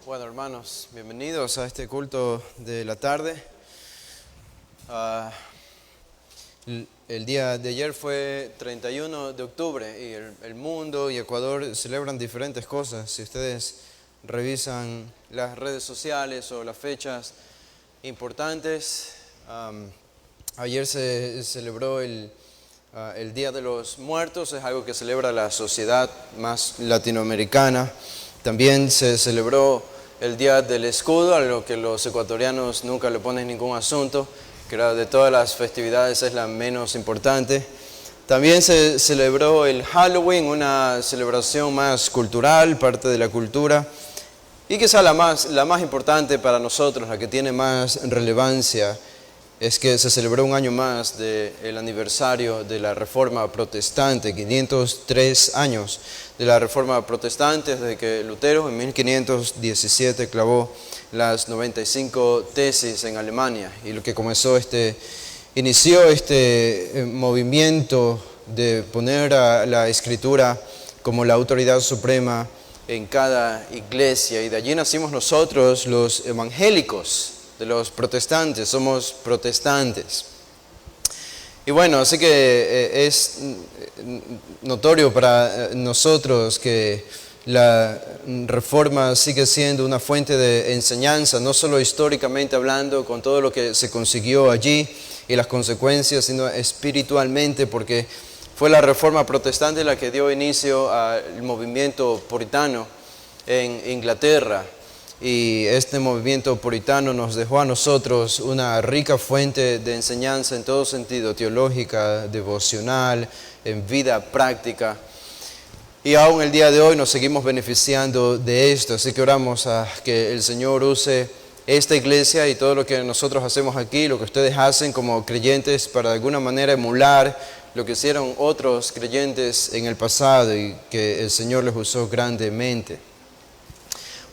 Bueno, hermanos, bienvenidos a este culto de la tarde. El día de ayer fue 31 de octubre y el mundo y Ecuador celebran diferentes cosas. Si ustedes revisan las redes sociales o las fechas importantes, ayer se celebró el Día de los Muertos, es algo que celebra la sociedad más latinoamericana. También se celebró el Día del Escudo, a lo que los ecuatorianos nunca le ponen ningún asunto, que de todas las festividades es la menos importante. También se celebró el Halloween, una celebración más cultural, parte de la cultura, y quizá la más importante para nosotros, la que tiene más relevancia, es que se celebró un año más del aniversario de la Reforma Protestante, 503 años de la Reforma Protestante, desde que Lutero en 1517 clavó las 95 tesis en Alemania, y lo que inició este movimiento de poner a la Escritura como la autoridad suprema en cada iglesia, y de allí nacimos nosotros los evangélicos. De los protestantes, somos protestantes. Y bueno, así que es notorio para nosotros que la Reforma sigue siendo una fuente de enseñanza, no solo históricamente hablando, con todo lo que se consiguió allí y las consecuencias, sino espiritualmente, porque fue la Reforma Protestante la que dio inicio al movimiento puritano en Inglaterra. Y este movimiento puritano nos dejó a nosotros una rica fuente de enseñanza en todo sentido, teológica, devocional, en vida práctica. Y aún el día de hoy nos seguimos beneficiando de esto, así que oramos a que el Señor use esta iglesia y todo lo que nosotros hacemos aquí, lo que ustedes hacen como creyentes, para de alguna manera emular lo que hicieron otros creyentes en el pasado y que el Señor les usó grandemente.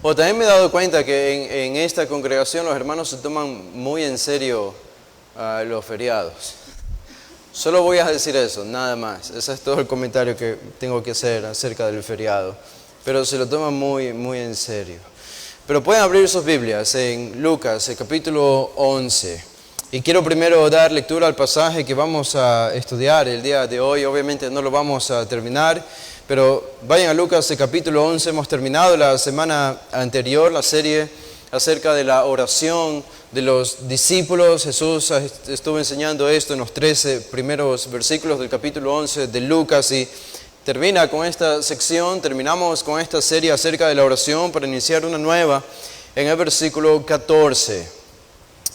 Bueno, también me he dado cuenta que en esta congregación los hermanos se toman muy en serio los feriados. Solo voy a decir eso, nada más. Ese es todo el comentario que tengo que hacer acerca del feriado. Pero se lo toman muy, muy en serio. Pero pueden abrir sus Biblias en Lucas, el capítulo 11. Y quiero primero dar lectura al pasaje que vamos a estudiar el día de hoy. Obviamente no lo vamos a terminar, pero vayan a Lucas, el capítulo 11. Hemos terminado la semana anterior la serie acerca de la oración de los discípulos. Jesús estuvo enseñando esto en los 13 primeros versículos del capítulo 11 de Lucas y termina con esta sección. Terminamos con esta serie acerca de la oración para iniciar una nueva en el versículo 14.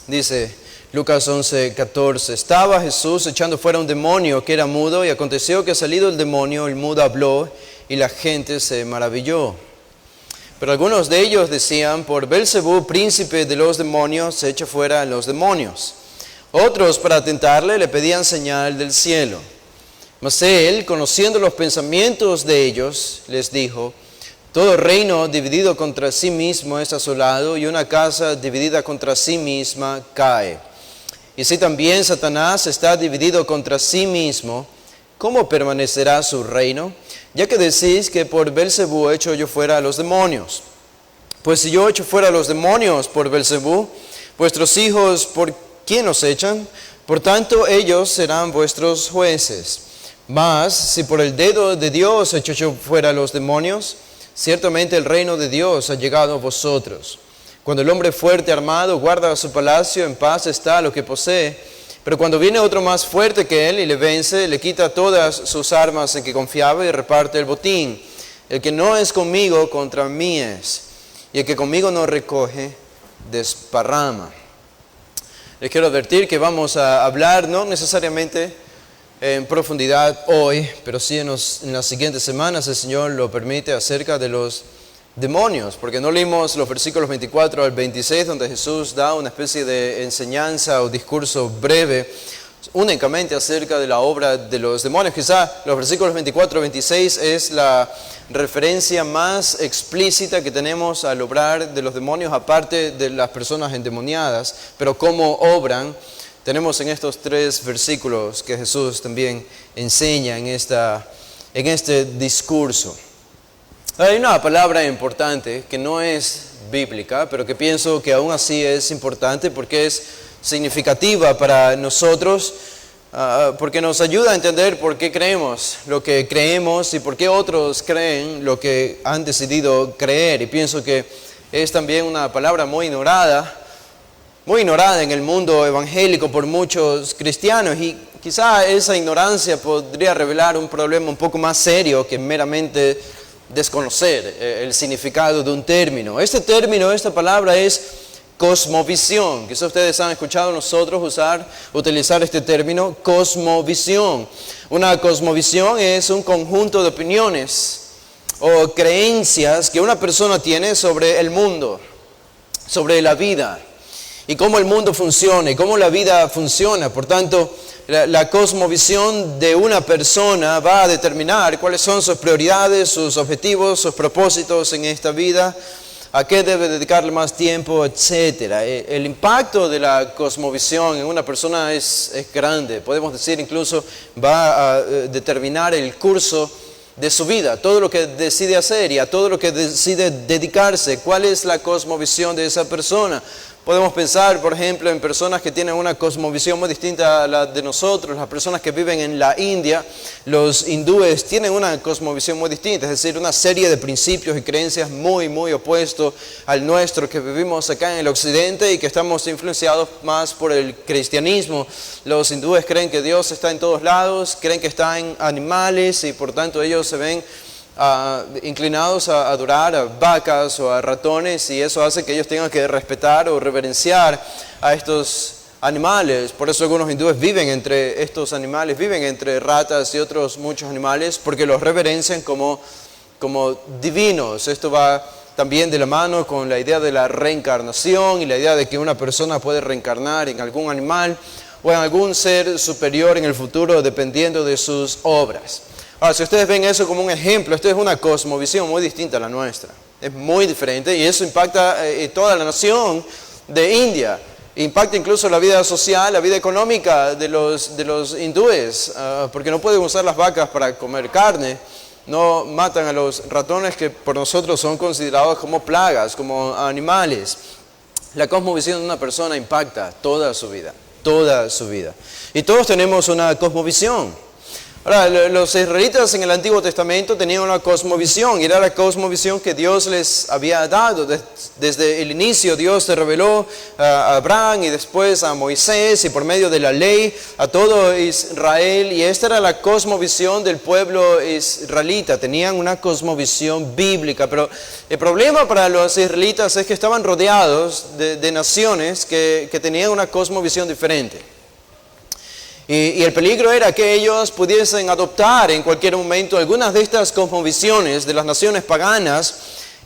Dice Lucas 11, 14. Estaba Jesús echando fuera un demonio que era mudo, y aconteció que salido el demonio, el mudo habló, y la gente se maravilló. Pero algunos de ellos decían: por Belzebú, príncipe de los demonios, se echa fuera a los demonios. Otros, para tentarle, le pedían señal del cielo. Mas él, conociendo los pensamientos de ellos, les dijo: todo reino dividido contra sí mismo es asolado, y una casa dividida contra sí misma cae. Y si también Satanás está dividido contra sí mismo, ¿cómo permanecerá su reino? Ya que decís que por Belzebú echo yo fuera a los demonios. Pues si yo echo fuera a los demonios por Belzebú, vuestros hijos, ¿por quién los echan? Por tanto, ellos serán vuestros jueces. Mas, si por el dedo de Dios echo yo fuera a los demonios, ciertamente el reino de Dios ha llegado a vosotros. Cuando el hombre fuerte armado guarda su palacio, en paz está lo que posee. Pero cuando viene otro más fuerte que él y le vence, le quita todas sus armas en que confiaba y reparte el botín. El que no es conmigo, contra mí es. Y el que conmigo no recoge, desparrama. Les quiero advertir que vamos a hablar, no necesariamente en profundidad hoy, pero sí en las siguientes semanas, el Señor lo permite, acerca de los demonios, porque no leímos los versículos 24 al 26, donde Jesús da una especie de enseñanza o discurso breve únicamente acerca de la obra de los demonios. Quizá los versículos 24 al 26 es la referencia más explícita que tenemos al obrar de los demonios, aparte de las personas endemoniadas, pero cómo obran tenemos en estos 3 versículos que Jesús también enseña en este discurso. Hay una palabra importante que no es bíblica, pero que pienso que aún así es importante porque es significativa para nosotros, porque nos ayuda a entender por qué creemos lo que creemos y por qué otros creen lo que han decidido creer. Y pienso que es también una palabra muy ignorada en el mundo evangélico por muchos cristianos, y quizá esa ignorancia podría revelar un problema un poco más serio que meramente desconocer el significado de un término. Este término, esta palabra es cosmovisión. Quizá ustedes han escuchado a nosotros utilizar este término, cosmovisión. Una cosmovisión es un conjunto de opiniones o creencias que una persona tiene sobre el mundo, sobre la vida, y cómo el mundo funciona y cómo la vida funciona. Por tanto, la cosmovisión de una persona va a determinar cuáles son sus prioridades, sus objetivos, sus propósitos en esta vida, a qué debe dedicarle más tiempo, etc. El impacto de la cosmovisión en una persona es grande. Podemos decir incluso va a determinar el curso de su vida, todo lo que decide hacer y a todo lo que decide dedicarse. ¿Cuál es la cosmovisión de esa persona? Podemos pensar, por ejemplo, en personas que tienen una cosmovisión muy distinta a la de nosotros. Las personas que viven en la India, los hindúes, tienen una cosmovisión muy distinta, es decir, una serie de principios y creencias muy, muy opuestos al nuestro que vivimos acá en el occidente y que estamos influenciados más por el cristianismo. Los hindúes creen que Dios está en todos lados, creen que está en animales y por tanto ellos se ven inclinados a adorar a vacas o a ratones, y eso hace que ellos tengan que respetar o reverenciar a estos animales. Por eso algunos hindúes viven entre estos animales, viven entre ratas y otros muchos animales, porque los reverencian como divinos. Esto va también de la mano con la idea de la reencarnación y la idea de que una persona puede reencarnar en algún animal o en algún ser superior en el futuro dependiendo de sus obras. Ahora, si ustedes ven eso como un ejemplo, esto es una cosmovisión muy distinta a la nuestra. Es muy diferente y eso impacta toda la nación de India. Impacta incluso la vida social, la vida económica de los hindúes, porque no pueden usar las vacas para comer carne. No matan a los ratones que por nosotros son considerados como plagas, como animales. La cosmovisión de una persona impacta toda su vida, toda su vida. Y todos tenemos una cosmovisión. Ahora, los israelitas en el Antiguo Testamento tenían una cosmovisión, y era la cosmovisión que Dios les había dado. Desde el inicio Dios se reveló a Abraham y después a Moisés, y por medio de la ley a todo Israel, y esta era la cosmovisión del pueblo israelita. Tenían una cosmovisión bíblica, pero el problema para los israelitas es que estaban rodeados de naciones que tenían una cosmovisión diferente. Y el peligro era que ellos pudiesen adoptar en cualquier momento algunas de estas cosmovisiones de las naciones paganas,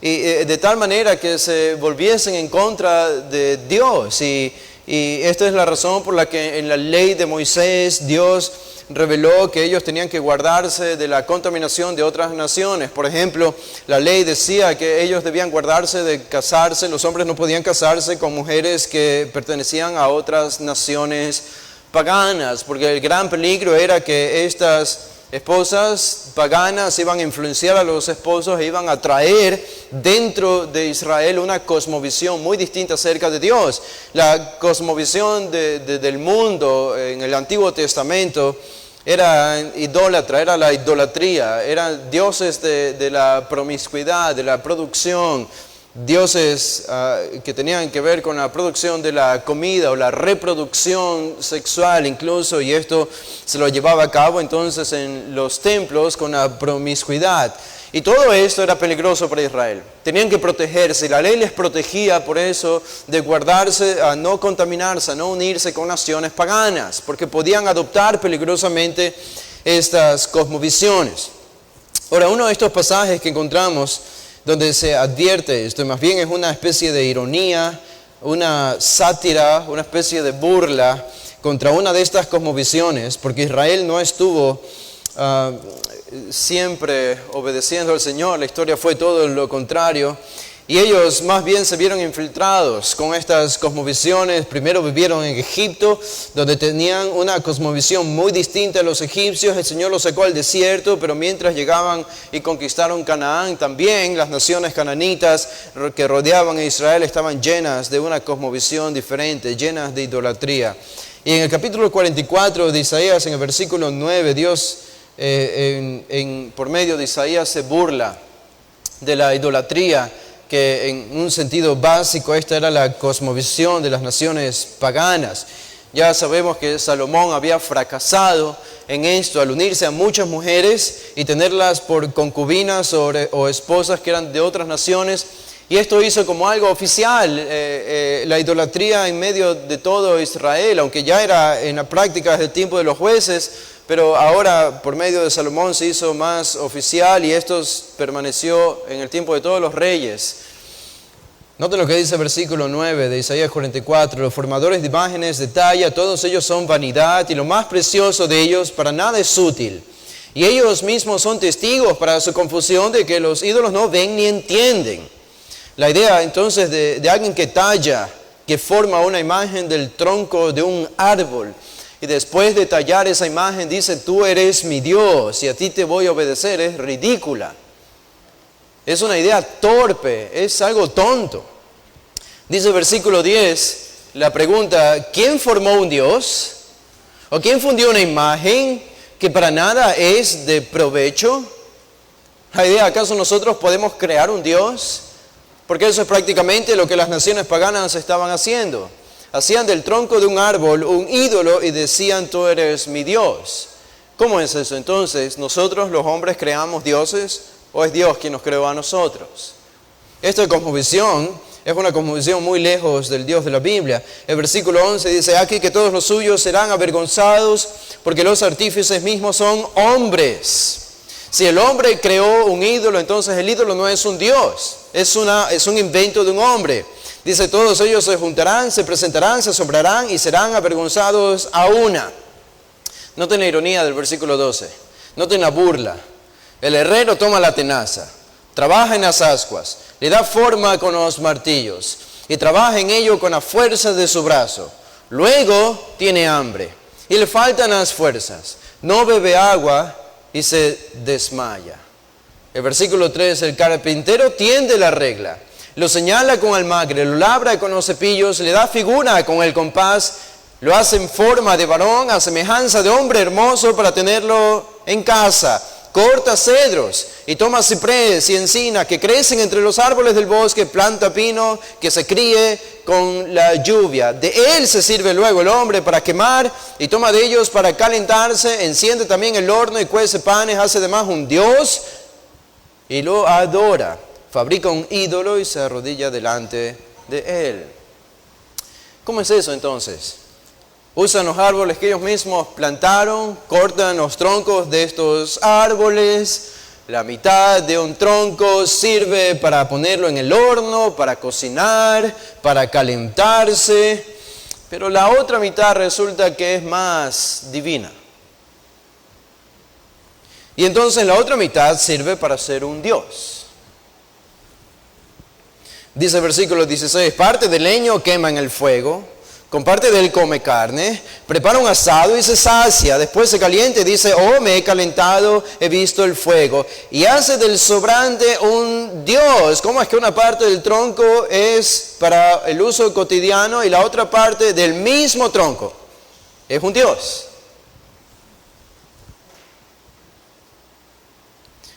y de tal manera que se volviesen en contra de Dios. Y esta es la razón por la que en la ley de Moisés Dios reveló que ellos tenían que guardarse de la contaminación de otras naciones. Por ejemplo, la ley decía que ellos debían guardarse de casarse, los hombres no podían casarse con mujeres que pertenecían a otras naciones paganas, porque el gran peligro era que estas esposas paganas iban a influenciar a los esposos e iban a traer dentro de Israel una cosmovisión muy distinta acerca de Dios. La cosmovisión del mundo en el Antiguo Testamento era idólatra, era la idolatría, eran dioses de la promiscuidad, de la producción, dioses que tenían que ver con la producción de la comida o la reproducción sexual incluso, y esto se lo llevaba a cabo entonces en los templos con la promiscuidad. Y todo esto era peligroso para Israel. Tenían que protegerse, y la ley les protegía por eso de guardarse, a no contaminarse, a no unirse con naciones paganas, porque podían adoptar peligrosamente estas cosmovisiones. Ahora, uno de estos pasajes que encontramos donde se advierte esto, más bien es una especie de ironía, una sátira, una especie de burla contra una de estas cosmovisiones, porque Israel no estuvo siempre obedeciendo al Señor, la historia fue todo lo contrario. Y ellos más bien se vieron infiltrados con estas cosmovisiones. Primero vivieron en Egipto, donde tenían una cosmovisión muy distinta a los egipcios. El Señor los sacó al desierto, pero mientras llegaban y conquistaron Canaán, también las naciones cananitas que rodeaban a Israel estaban llenas de una cosmovisión diferente, llenas de idolatría. Y en el capítulo 44 de Isaías, en el versículo 9, Dios por medio de Isaías se burla de la idolatría, que en un sentido básico esta era la cosmovisión de las naciones paganas. Ya sabemos que Salomón había fracasado en esto al unirse a muchas mujeres y tenerlas por concubinas o esposas que eran de otras naciones, y esto hizo como algo oficial la idolatría en medio de todo Israel, aunque ya era en la práctica desde el tiempo de los jueces, pero ahora por medio de Salomón se hizo más oficial y esto permaneció en el tiempo de todos los reyes. Noten lo que dice el versículo 9 de Isaías 44, los formadores de imágenes de talla, todos ellos son vanidad y lo más precioso de ellos para nada es útil. Y ellos mismos son testigos para su confusión de que los ídolos no ven ni entienden. La idea entonces de alguien que talla, que forma una imagen del tronco de un árbol, y después de tallar esa imagen dice, tú eres mi Dios y a ti te voy a obedecer, es ridícula. Es una idea torpe, es algo tonto. Dice el versículo 10, la pregunta, ¿quién formó un Dios? ¿O quién fundió una imagen que para nada es de provecho? La idea, ¿acaso nosotros podemos crear un Dios? Porque eso es prácticamente lo que las naciones paganas estaban haciendo. Hacían del tronco de un árbol un ídolo y decían, tú eres mi Dios. ¿Cómo es eso? Entonces, ¿nosotros los hombres creamos dioses o es Dios quien nos creó a nosotros? Esta cosmovisión es una cosmovisión muy lejos del Dios de la Biblia. El versículo 11 dice, aquí que todos los suyos serán avergonzados porque los artífices mismos son hombres. Si el hombre creó un ídolo, entonces el ídolo no es un Dios, es un invento de un hombre. Dice, todos ellos se juntarán, se presentarán, se asombrarán y serán avergonzados a una. Noten la ironía del versículo 12. Noten la burla. El herrero toma la tenaza, trabaja en las ascuas, le da forma con los martillos y trabaja en ello con la fuerza de su brazo. Luego tiene hambre y le faltan las fuerzas. No bebe agua y se desmaya. El versículo 3, el carpintero tiende la regla. Lo señala con almagre, lo labra con los cepillos, le da figura con el compás, lo hace en forma de varón, a semejanza de hombre hermoso para tenerlo en casa. Corta cedros y toma ciprés y encina que crecen entre los árboles del bosque, planta pino que se críe con la lluvia. De él se sirve luego el hombre para quemar y toma de ellos para calentarse, enciende también el horno y cuece panes, hace además un dios y lo adora. Fabrica un ídolo y se arrodilla delante de él. ¿Cómo es eso entonces? Usan los árboles que ellos mismos plantaron, cortan los troncos de estos árboles. La mitad de un tronco sirve para ponerlo en el horno, para cocinar, para calentarse. Pero la otra mitad resulta que es más divina. Y entonces la otra mitad sirve para ser un dios. Dice el versículo 16, parte del leño quema en el fuego, con parte de él come carne, prepara un asado y se sacia, después se calienta y dice, oh, me he calentado, he visto el fuego, y hace del sobrante un dios. ¿Cómo es que una parte del tronco es para el uso cotidiano y la otra parte del mismo tronco es un dios?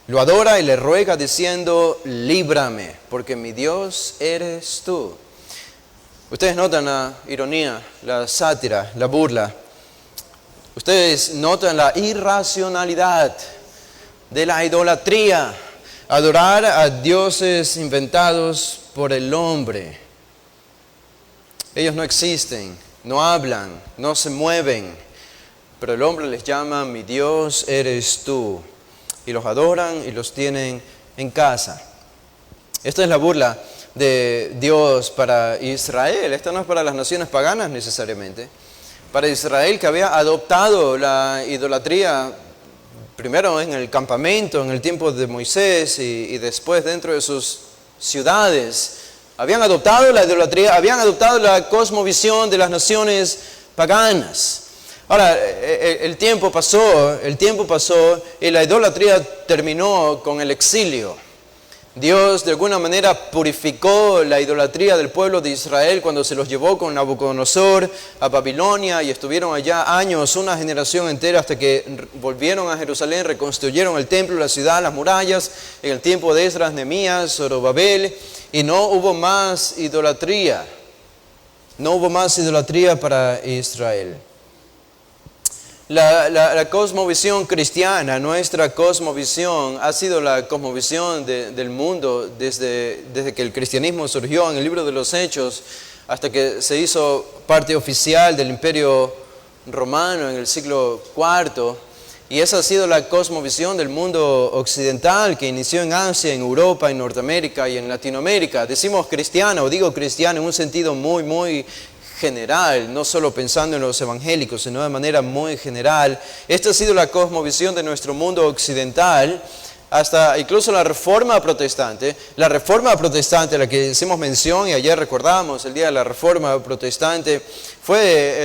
Lo adora y le ruega diciendo, líbrame, porque mi Dios eres tú. Ustedes notan la ironía, la sátira, la burla. Ustedes notan la irracionalidad de la idolatría. Adorar a dioses inventados por el hombre. Ellos no existen, no hablan, no se mueven. Pero el hombre les llama, mi Dios eres tú. Y los adoran y los tienen en casa. Esta es la burla de Dios para Israel. Esta no es para las naciones paganas necesariamente. Para Israel, que había adoptado la idolatría primero en el campamento, en el tiempo de Moisés y después dentro de sus ciudades habían adoptado la idolatría, habían adoptado la cosmovisión de las naciones paganas. Ahora, el tiempo pasó y la idolatría terminó con el exilio. Dios de alguna manera purificó la idolatría del pueblo de Israel cuando se los llevó con Nabucodonosor a Babilonia y estuvieron allá años, una generación entera, hasta que volvieron a Jerusalén, reconstruyeron el templo, la ciudad, las murallas, en el tiempo de Esdras, Nehemías, Zorobabel, y no hubo más idolatría. No hubo más idolatría para Israel. La cosmovisión cristiana, nuestra cosmovisión, ha sido la cosmovisión del mundo desde que el cristianismo surgió en el libro de los Hechos hasta que se hizo parte oficial del Imperio Romano en el siglo IV. Y esa ha sido la cosmovisión del mundo occidental que inició en Asia, en Europa, en Norteamérica y en Latinoamérica. Decimos cristiano, o digo cristiano en un sentido muy general, no solo pensando en los evangélicos, sino de manera muy general. Esta ha sido la cosmovisión de nuestro mundo occidental, hasta incluso la Reforma Protestante. La Reforma Protestante, a la que hicimos mención y ayer recordamos el día de la Reforma Protestante, fue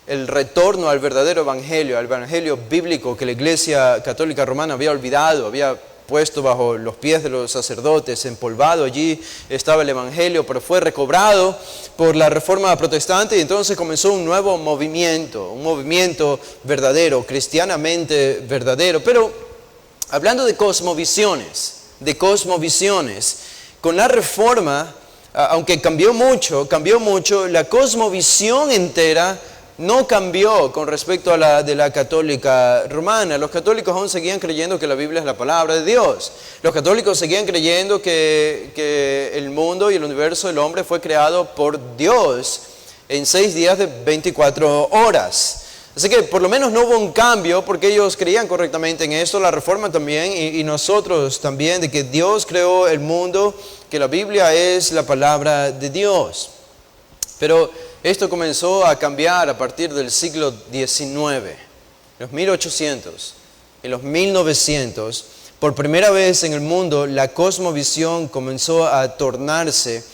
el retorno al verdadero evangelio, al evangelio bíblico que la Iglesia Católica Romana había olvidado, había puesto bajo los pies de los sacerdotes, empolvado. Allí estaba el evangelio, pero fue recobrado por la Reforma Protestante y entonces comenzó un nuevo movimiento, un movimiento verdadero, cristianamente verdadero. Pero hablando de cosmovisiones, con la Reforma, aunque cambió mucho, la cosmovisión entera no cambió con respecto a la de la católica romana. Los católicos aún seguían creyendo que la Biblia es la palabra de Dios. Los católicos seguían creyendo que el mundo y el universo del hombre fue creado por Dios en 6 días de 24 horas. Así que por lo menos no hubo un cambio porque ellos creían correctamente en esto, la Reforma también y nosotros también, de que Dios creó el mundo, que la Biblia es la palabra de Dios. Pero esto comenzó a cambiar a partir del siglo XIX, en los 1800, en los 1900. Por primera vez en el mundo, la cosmovisión comenzó a tornarse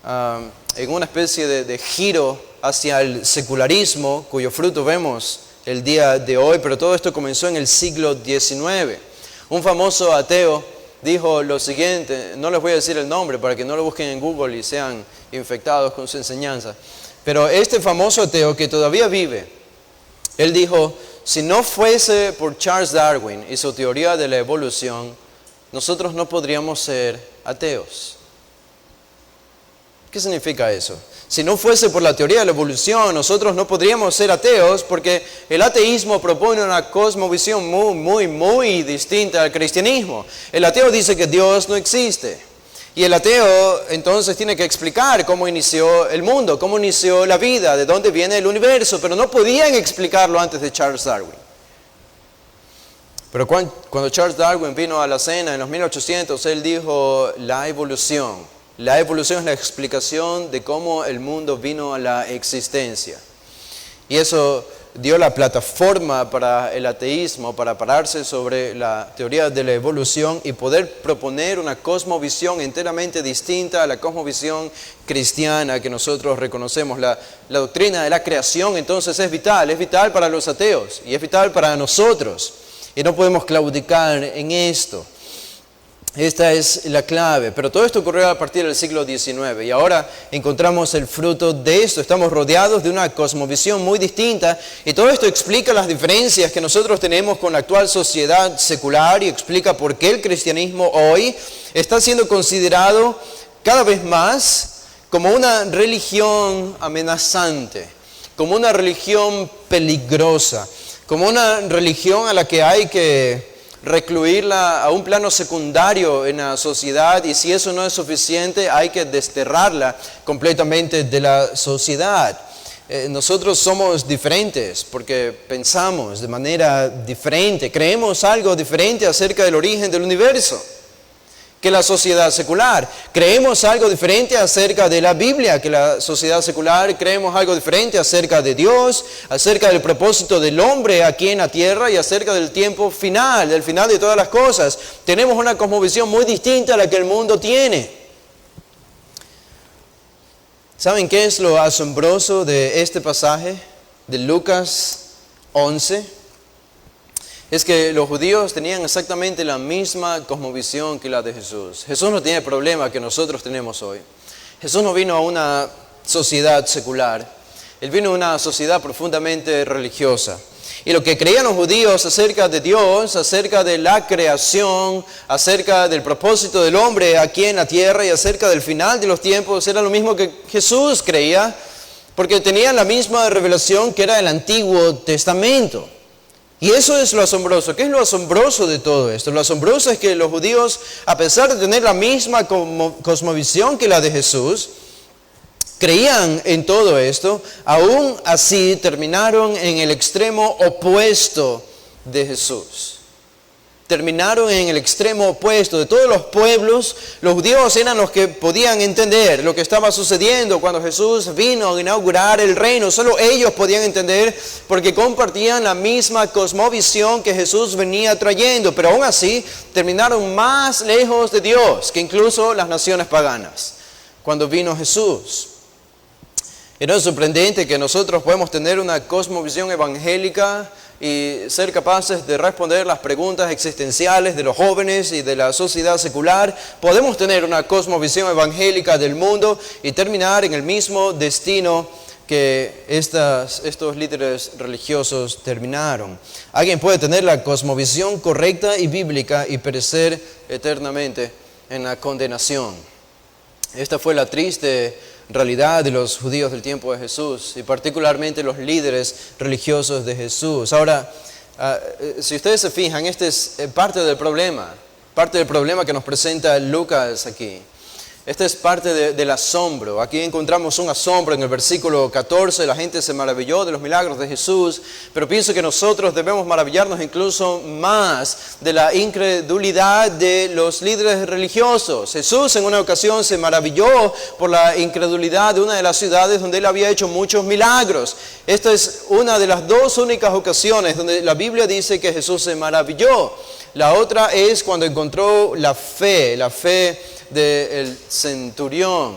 en una especie de giro hacia el secularismo, cuyo fruto vemos el día de hoy, pero todo esto comenzó en el siglo XIX. Un famoso ateo dijo lo siguiente, no les voy a decir el nombre para que no lo busquen en Google y sean infectados con su enseñanza. Pero este famoso ateo que todavía vive, él dijo, si no fuese por Charles Darwin y su teoría de la evolución, nosotros no podríamos ser ateos. ¿Qué significa eso? Si no fuese por la teoría de la evolución, nosotros no podríamos ser ateos porque el ateísmo propone una cosmovisión muy distinta al cristianismo. El ateo dice que Dios no existe. Y el ateo entonces tiene que explicar cómo inició el mundo, cómo inició la vida, de dónde viene el universo, pero no podían explicarlo antes de Charles Darwin. Pero cuando Charles Darwin vino a la escena en los 1800, él dijo la evolución. La evolución es la explicación de cómo el mundo vino a la existencia. Y eso dio la plataforma para el ateísmo, para pararse sobre la teoría de la evolución y poder proponer una cosmovisión enteramente distinta a la cosmovisión cristiana que nosotros reconocemos. La doctrina de la creación entonces es vital para los ateos y es vital para nosotros. Y no podemos claudicar en esto. Esta es la clave, pero todo esto ocurrió a partir del siglo XIX y ahora encontramos el fruto de esto. Estamos rodeados de una cosmovisión muy distinta y todo esto explica las diferencias que nosotros tenemos con la actual sociedad secular y explica por qué el cristianismo hoy está siendo considerado cada vez más como una religión amenazante, como una religión peligrosa, como una religión a la que hay que recluirla a un plano secundario en la sociedad y si eso no es suficiente hay que desterrarla completamente de la sociedad. Nosotros somos diferentes porque pensamos de manera diferente, creemos algo diferente acerca del origen del universo. que la sociedad secular. Creemos algo diferente acerca de la Biblia que la sociedad secular. Creemos algo diferente acerca de Dios, acerca del propósito del hombre aquí en la tierra y acerca del tiempo final, del final de todas las cosas. Tenemos una cosmovisión muy distinta a la que el mundo tiene. ¿Saben qué es lo asombroso de este pasaje de Lucas 11? Es que los judíos tenían exactamente la misma cosmovisión que la de Jesús. Jesús no tiene el problema que nosotros tenemos hoy. Jesús no vino a una sociedad secular. Él vino a una sociedad profundamente religiosa. Y lo que creían los judíos acerca de Dios, acerca de la creación, acerca del propósito del hombre aquí en la tierra y acerca del final de los tiempos, era lo mismo que Jesús creía, porque tenían la misma revelación que era el Antiguo Testamento. Y eso es lo asombroso. ¿Qué es lo asombroso de todo esto? Lo asombroso es que los judíos, a pesar de tener la misma cosmovisión que la de Jesús, creían en todo esto, aún así terminaron en el extremo opuesto de Jesús. Terminaron en el extremo opuesto. De todos los pueblos, los judíos eran los que podían entender lo que estaba sucediendo cuando Jesús vino a inaugurar el reino. Solo ellos podían entender porque compartían la misma cosmovisión que Jesús venía trayendo. Pero aún así, terminaron más lejos de Dios que incluso las naciones paganas cuando vino Jesús. Y no es sorprendente que nosotros podemos tener una cosmovisión evangélica y ser capaces de responder las preguntas existenciales de los jóvenes y de la sociedad secular. Podemos tener una cosmovisión evangélica del mundo y terminar en el mismo destino que estos líderes religiosos terminaron. Alguien puede tener la cosmovisión correcta y bíblica y perecer eternamente en la condenación. Esta fue la triste realidad de los judíos del tiempo de Jesús y particularmente los líderes religiosos de Jesús. Ahora, si ustedes se fijan, este es parte del problema que nos presenta Lucas aquí. Esta es parte del asombro. Aquí encontramos un asombro en el versículo 14. La gente se maravilló de los milagros de Jesús, pero pienso que nosotros debemos maravillarnos incluso más de la incredulidad de los líderes religiosos. Jesús en una ocasión se maravilló por la incredulidad de una de las ciudades donde él había hecho muchos milagros. Esta es una de las dos únicas ocasiones donde la Biblia dice que Jesús se maravilló. La otra es cuando encontró la fe del centurión.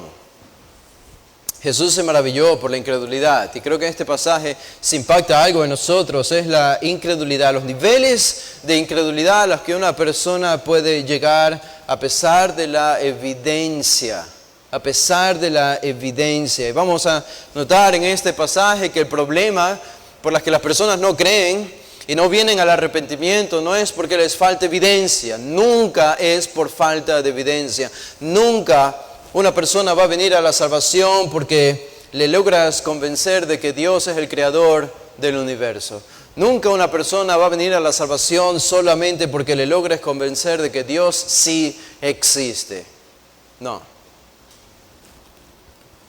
Jesús se maravilló por la incredulidad y creo que en este pasaje se impacta algo en nosotros, es la incredulidad, los niveles de incredulidad a los que una persona puede llegar a pesar de la evidencia. A pesar de la evidencia. Y vamos a notar en este pasaje que el problema por el que las personas no creen y no vienen al arrepentimiento no es porque les falte evidencia. Nunca es por falta de evidencia. Nunca una persona va a venir a la salvación porque le logras convencer de que Dios es el creador del universo. Nunca una persona va a venir a la salvación solamente porque le logres convencer de que Dios sí existe. No.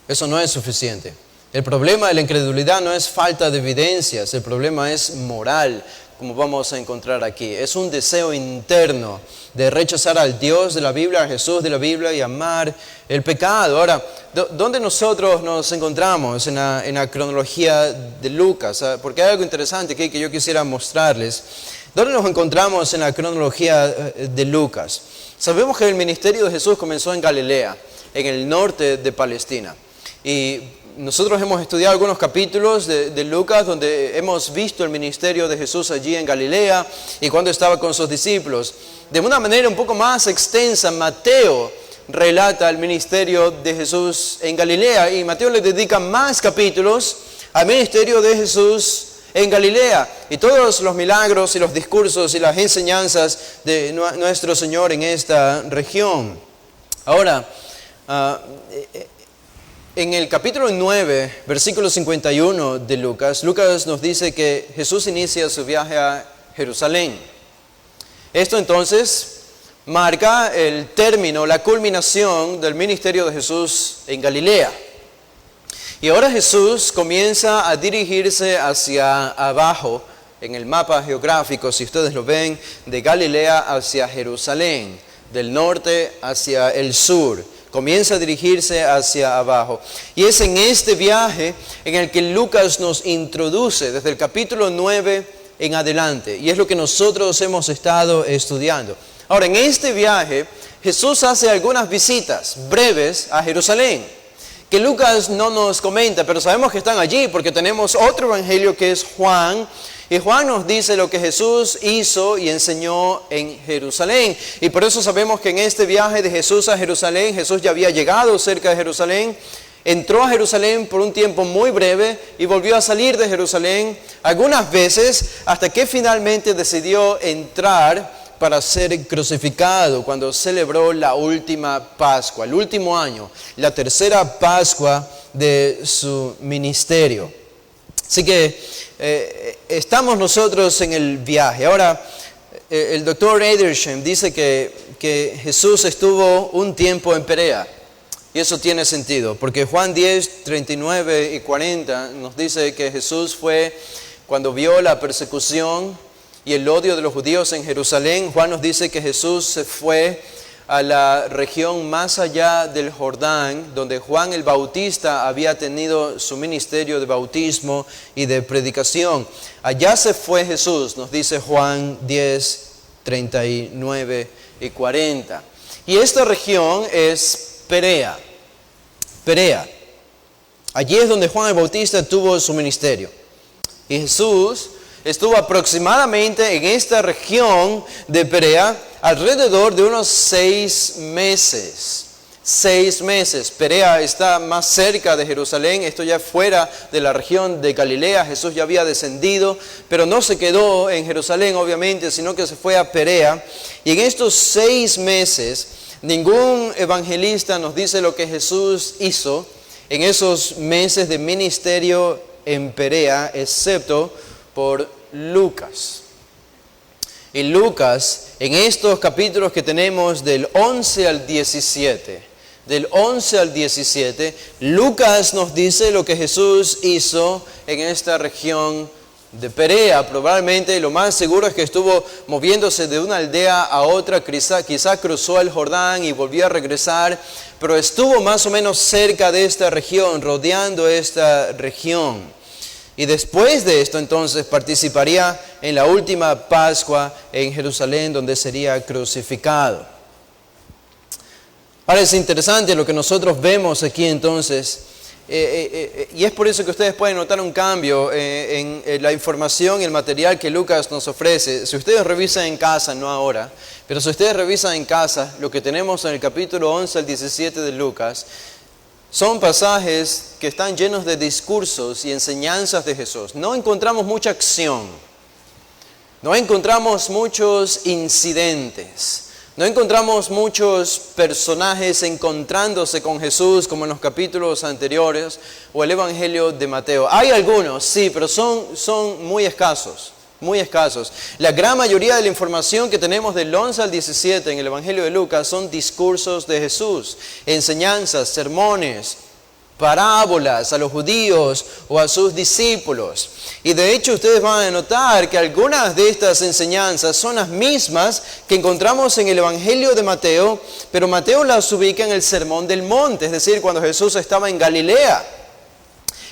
Eso no es suficiente. El problema de la incredulidad no es falta de evidencias, el problema es moral, como vamos a encontrar aquí. Es un deseo interno de rechazar al Dios de la Biblia, a Jesús de la Biblia y amar el pecado. Ahora, ¿dónde nosotros nos encontramos en la cronología de Lucas? Porque hay algo interesante aquí que yo quisiera mostrarles. ¿Dónde nos encontramos en la cronología de Lucas? Sabemos que el ministerio de Jesús comenzó en Galilea, en el norte de Palestina. Y nosotros hemos estudiado algunos capítulos de Lucas donde hemos visto el ministerio de Jesús allí en Galilea y cuando estaba con sus discípulos. De una manera un poco más extensa, Mateo relata el ministerio de Jesús en Galilea y Mateo le dedica más capítulos al ministerio de Jesús en Galilea y todos los milagros y los discursos y las enseñanzas de nuestro Señor en esta región. Ahora, en el capítulo 9, versículo 51 de Lucas, Lucas nos dice que Jesús inicia su viaje a Jerusalén. Esto entonces marca el término, la culminación del ministerio de Jesús en Galilea. Y ahora Jesús comienza a dirigirse hacia abajo en el mapa geográfico, si ustedes lo ven, de Galilea hacia Jerusalén. del norte hacia el sur. Comienza a dirigirse hacia abajo. Y es en este viaje en el que Lucas nos introduce desde el capítulo 9 en adelante. Y es lo que nosotros hemos estado estudiando. Ahora, en este viaje, Jesús hace algunas visitas breves a Jerusalén, que Lucas no nos comenta, pero sabemos que están allí porque tenemos otro evangelio que es Juan. Y Juan nos dice lo que Jesús hizo y enseñó en Jerusalén. Y por eso sabemos que en este viaje de Jesús a Jerusalén, Jesús ya había llegado cerca de Jerusalén, entró a Jerusalén por un tiempo muy breve y volvió a salir de Jerusalén algunas veces hasta que finalmente decidió entrar para ser crucificado cuando celebró la última Pascua, el último año, la tercera Pascua de su ministerio. Así que estamos nosotros en el viaje. Ahora, el doctor Edersheim dice que Jesús estuvo un tiempo en Perea. Y eso tiene sentido, porque Juan 10, 39 y 40 nos dice que Jesús fue, cuando vio la persecución y el odio de los judíos en Jerusalén, Juan nos dice que Jesús se fue a la región más allá del Jordán, donde Juan el Bautista había tenido su ministerio de bautismo y de predicación. Allá se fue Jesús, nos dice Juan 10, 39 y 40. Y esta región es Perea. Perea. Allí es donde Juan el Bautista tuvo su ministerio. Y Jesús estuvo aproximadamente en esta región de Perea alrededor de unos 6 meses. 6 meses. Perea está más cerca de Jerusalén, esto ya fuera de la región de Galilea. Jesús ya había descendido, pero no se quedó en Jerusalén obviamente, sino que se fue a Perea. Y en estos 6 meses, ningún evangelista nos dice lo que Jesús hizo en esos meses de ministerio en Perea, excepto por Lucas. Y Lucas, en estos capítulos que tenemos del 11 al 17, Lucas nos dice lo que Jesús hizo en esta región de Perea. Probablemente lo más seguro es que estuvo moviéndose de una aldea a otra, quizá cruzó el Jordán y volvió a regresar, pero estuvo más o menos cerca de esta región, rodeando esta región. Y después de esto entonces participaría en la última Pascua en Jerusalén, donde sería crucificado. Ahora es interesante lo que nosotros vemos aquí entonces, y es por eso que ustedes pueden notar un cambio en la información y el material que Lucas nos ofrece. Si ustedes revisan en casa, no ahora, pero si ustedes revisan en casa, lo que tenemos en el capítulo 11 al 17 de Lucas, son pasajes que están llenos de discursos y enseñanzas de Jesús. No encontramos mucha acción, no encontramos muchos incidentes, no encontramos muchos personajes encontrándose con Jesús como en los capítulos anteriores o el Evangelio de Mateo. Hay algunos, sí, pero son muy escasos. Muy escasos. La gran mayoría de la información que tenemos del 11 al 17 en el Evangelio de Lucas son discursos de Jesús, enseñanzas, sermones, parábolas a los judíos o a sus discípulos. Y de hecho ustedes van a notar que algunas de estas enseñanzas son las mismas que encontramos en el Evangelio de Mateo, pero Mateo las ubica en el Sermón del Monte, es decir, cuando Jesús estaba en Galilea,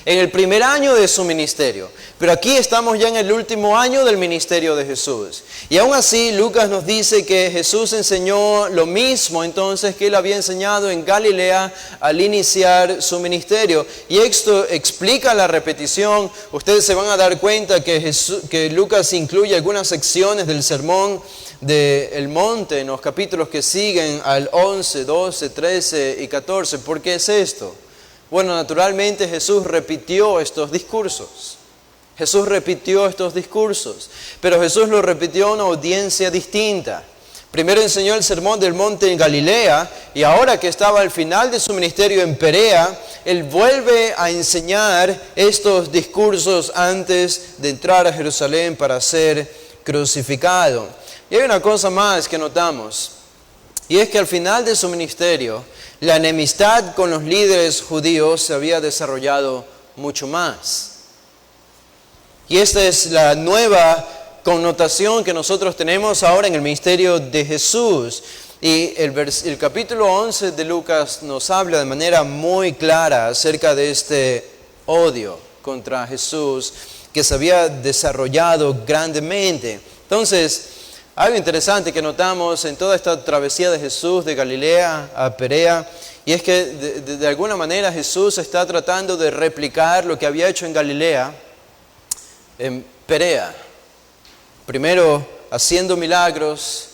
en el primer año de su ministerio. Pero aquí estamos ya en el último año del ministerio de Jesús. Y aún así, Lucas nos dice que Jesús enseñó lo mismo entonces que él había enseñado en Galilea al iniciar su ministerio. Y esto explica la repetición. Ustedes se van a dar cuenta que Lucas incluye algunas secciones del sermón del monte en los capítulos que siguen al 11, 12, 13 y 14. ¿Por qué es esto? Bueno, naturalmente Jesús repitió estos discursos. Pero Jesús lo repitió a una audiencia distinta. Primero enseñó el sermón del monte en Galilea y ahora que estaba al final de su ministerio en Perea, Él vuelve a enseñar estos discursos antes de entrar a Jerusalén para ser crucificado. Y hay una cosa más que notamos, y es que al final de su ministerio, la enemistad con los líderes judíos se había desarrollado mucho más. Y esta es la nueva connotación que nosotros tenemos ahora en el ministerio de Jesús. Y el capítulo 11 de Lucas nos habla de manera muy clara acerca de este odio contra Jesús que se había desarrollado grandemente. Entonces, algo interesante que notamos en toda esta travesía de Jesús de Galilea a Perea, y es que de alguna manera Jesús está tratando de replicar lo que había hecho en Galilea, en Perea. Primero haciendo milagros,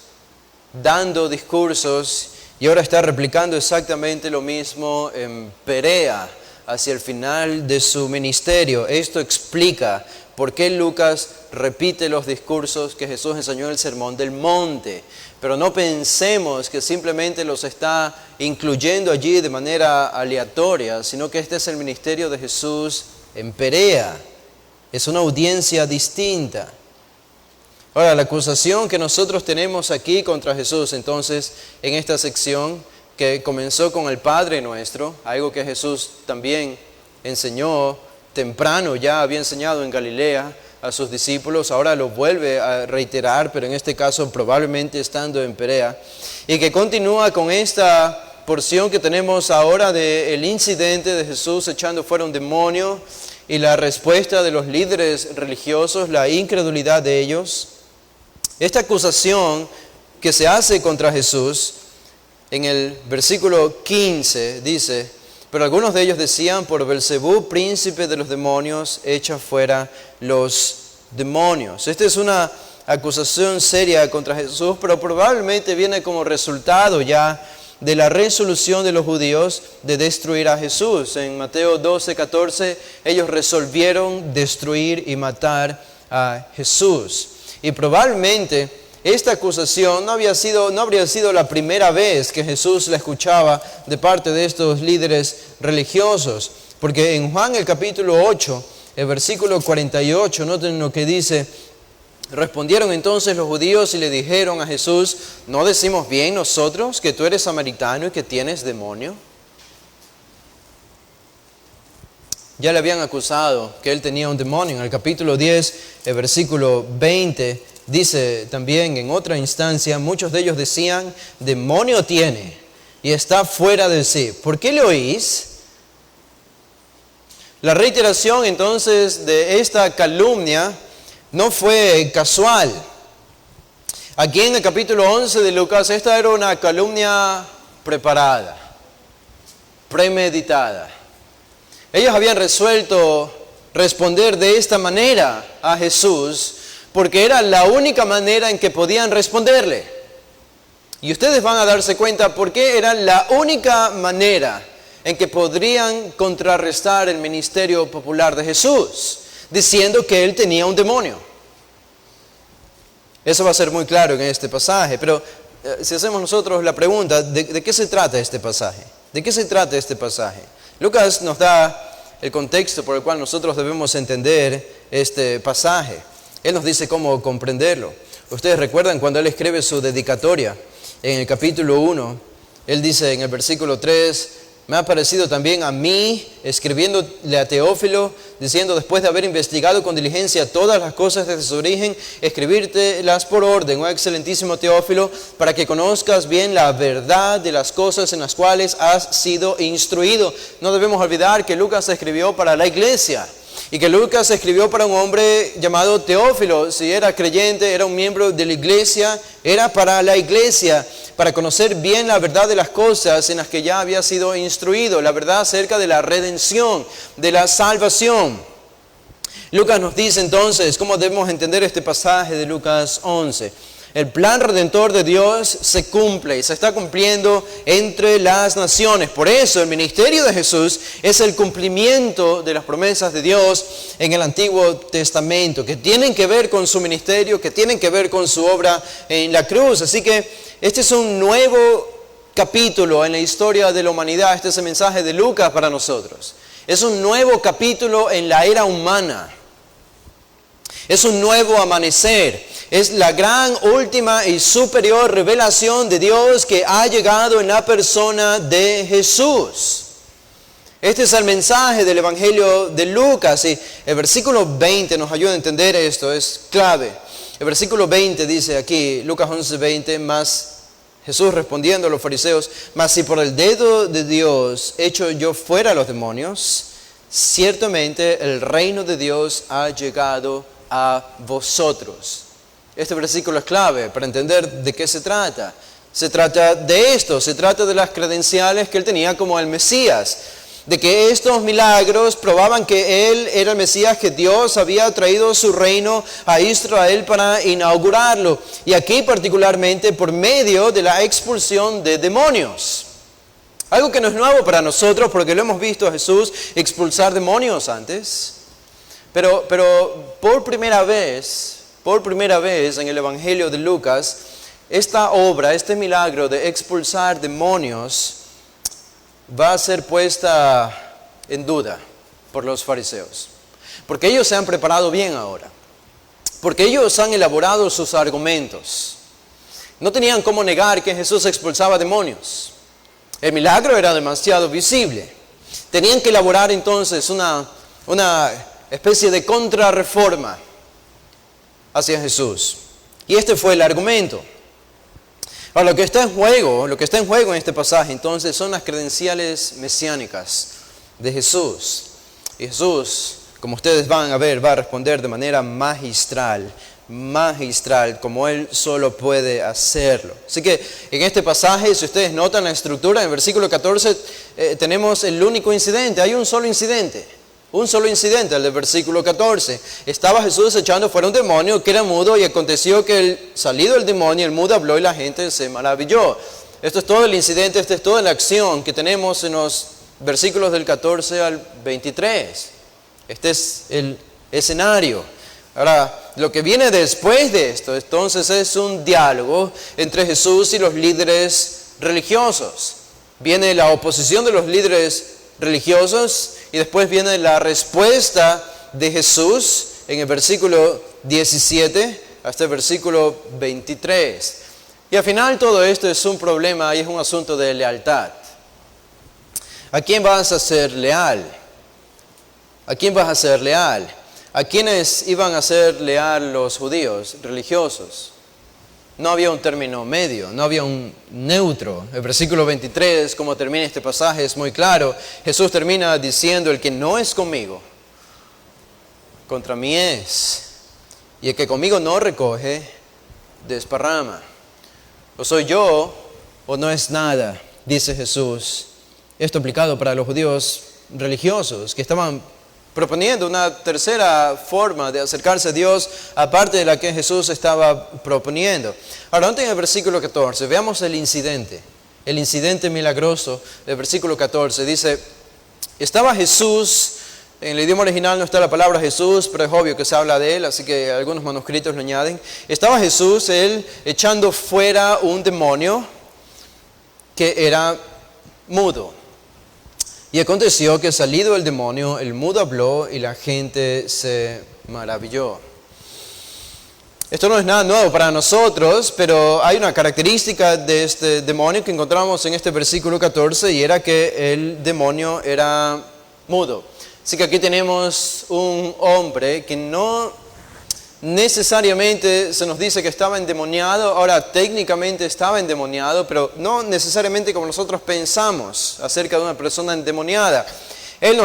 dando discursos, y ahora está replicando exactamente lo mismo en Perea, hacia el final de su ministerio. Esto explica por qué Lucas repite los discursos que Jesús enseñó en el Sermón del Monte. Pero no pensemos que simplemente los está incluyendo allí de manera aleatoria, sino que este es el ministerio de Jesús en Perea. Es una audiencia distinta. Ahora, la acusación que nosotros tenemos aquí contra Jesús, entonces, en esta sección, que comenzó con el Padre Nuestro, algo que Jesús también enseñó temprano, ya había enseñado en Galilea a sus discípulos, ahora lo vuelve a reiterar, pero en este caso probablemente estando en Perea, y que continúa con esta porción que tenemos ahora del incidente de Jesús echando fuera un demonio y la respuesta de los líderes religiosos, la incredulidad de ellos. Esta acusación que se hace contra Jesús, en el versículo 15 dice: pero algunos de ellos decían, por Belzebú, príncipe de los demonios, echa fuera los demonios. Esta es una acusación seria contra Jesús, pero probablemente viene como resultado ya de la resolución de los judíos de destruir a Jesús. En Mateo 12:14, ellos resolvieron destruir y matar a Jesús. Y probablemente esta acusación no habría sido la primera vez que Jesús la escuchaba de parte de estos líderes religiosos. Porque en Juan el capítulo 8, el versículo 48, noten lo que dice: respondieron entonces los judíos y le dijeron a Jesús: ¿no decimos bien nosotros que tú eres samaritano y que tienes demonio? Ya le habían acusado que él tenía un demonio. En el capítulo 10, el versículo 20, dice también en otra instancia: muchos de ellos decían, demonio tiene y está fuera de sí. ¿Por qué le oís? La reiteración entonces de esta calumnia no fue casual. Aquí en el capítulo 11 de Lucas, esta era una calumnia preparada, premeditada. Ellos habían resuelto responder de esta manera a Jesús porque era la única manera en que podían responderle. Y ustedes van a darse cuenta por qué era la única manera en que podrían contrarrestar el ministerio popular de Jesús, diciendo que él tenía un demonio. Eso va a ser muy claro en este pasaje, pero si hacemos nosotros la pregunta, ¿de qué se trata este pasaje? ¿De qué se trata este pasaje? Lucas nos da el contexto por el cual nosotros debemos entender este pasaje. Él nos dice cómo comprenderlo. Ustedes recuerdan cuando él escribe su dedicatoria en el capítulo 1, él dice en el versículo 3, me ha parecido también a mí, escribiéndole a Teófilo, diciendo, después de haber investigado con diligencia todas las cosas desde su origen, escribírtelas por orden, oh excelentísimo Teófilo, para que conozcas bien la verdad de las cosas en las cuales has sido instruido. No debemos olvidar que Lucas escribió para la iglesia, y que Lucas escribió para un hombre llamado Teófilo. Si era creyente, era un miembro de la iglesia, era para la iglesia, para conocer bien la verdad de las cosas en las que ya había sido instruido, la verdad acerca de la redención, de la salvación. Lucas nos dice entonces cómo debemos entender este pasaje de Lucas 11. El plan redentor de Dios se cumple y se está cumpliendo entre las naciones. Por eso el ministerio de Jesús es el cumplimiento de las promesas de Dios en el Antiguo Testamento, que tienen que ver con su ministerio, que tienen que ver con su obra en la cruz. Así que este es un nuevo capítulo en la historia de la humanidad. Este es el mensaje de Lucas para nosotros. Es un nuevo capítulo en la era humana. Es un nuevo amanecer. Es la gran, última y superior revelación de Dios que ha llegado en la persona de Jesús. Este es el mensaje del Evangelio de Lucas. Y el versículo 20 nos ayuda a entender esto, es clave. El versículo 20 dice aquí, Lucas 11:20, mas Jesús respondiendo a los fariseos: mas si por el dedo de Dios echo yo fuera a los demonios, ciertamente el reino de Dios ha llegado a vosotros. Este versículo es clave para entender de qué se trata. Se trata de esto, se trata de las credenciales que él tenía como el Mesías, de que estos milagros probaban que él era el Mesías, que Dios había traído su reino a Israel para inaugurarlo, y aquí particularmente por medio de la expulsión de demonios. Algo que no es nuevo para nosotros, porque lo hemos visto a Jesús expulsar demonios antes, pero por primera vez en el Evangelio de Lucas, esta obra, este milagro de expulsar demonios va a ser puesta en duda por los fariseos. Porque ellos se han preparado bien ahora. Porque ellos han elaborado sus argumentos. No tenían cómo negar que Jesús expulsaba demonios. El milagro era demasiado visible. Tenían que elaborar entonces una especie de contrarreforma hacia Jesús. Y este fue el argumento. Ahora, lo que está en juego en este pasaje entonces son las credenciales mesiánicas de Jesús. Y Jesús, como ustedes van a ver, va a responder de manera magistral, como Él solo puede hacerlo. Así que en este pasaje, si ustedes notan la estructura, en el versículo 14 tenemos el único incidente. Hay un solo incidente, el del versículo 14. Estaba Jesús echando fuera un demonio que era mudo, y aconteció que salido el demonio, el mudo habló y la gente se maravilló. Esto es todo el incidente, esta es toda la acción que tenemos en los versículos del 14 al 23. Este es el escenario. Ahora, lo que viene después de esto, entonces, es un diálogo entre Jesús y los líderes religiosos. Viene la oposición de los líderes religiosos y después viene la respuesta de Jesús en el versículo 17 hasta el versículo 23. Y al final todo esto es un problema y es un asunto de lealtad. ¿A quién vas a ser leal? ¿A quién vas a ser leal? ¿A quiénes iban a ser leal los judíos religiosos? No había un término medio, no había un neutro. El versículo 23, como termina este pasaje, es muy claro. Jesús termina diciendo: el que no es conmigo, contra mí es. Y el que conmigo no recoge, desparrama. O soy yo, o no es nada, dice Jesús. Esto aplicado para los judíos religiosos, que estaban proponiendo una tercera forma de acercarse a Dios, aparte de la que Jesús estaba proponiendo. Ahora, antes en el versículo 14, veamos el incidente milagroso del versículo 14. Dice: estaba Jesús, en el idioma original no está la palabra Jesús, pero es obvio que se habla de él, así que algunos manuscritos lo añaden. Estaba Jesús, él echando fuera un demonio que era mudo. Y aconteció que salido el demonio, el mudo habló y la gente se maravilló. Esto no es nada nuevo para nosotros, pero hay una característica de este demonio que encontramos en este versículo 14, y era que el demonio era mudo. Así que aquí tenemos un hombre que no necesariamente se nos dice que estaba endemoniado. Ahora, técnicamente estaba endemoniado, pero no necesariamente como nosotros pensamos acerca de una persona endemoniada. Él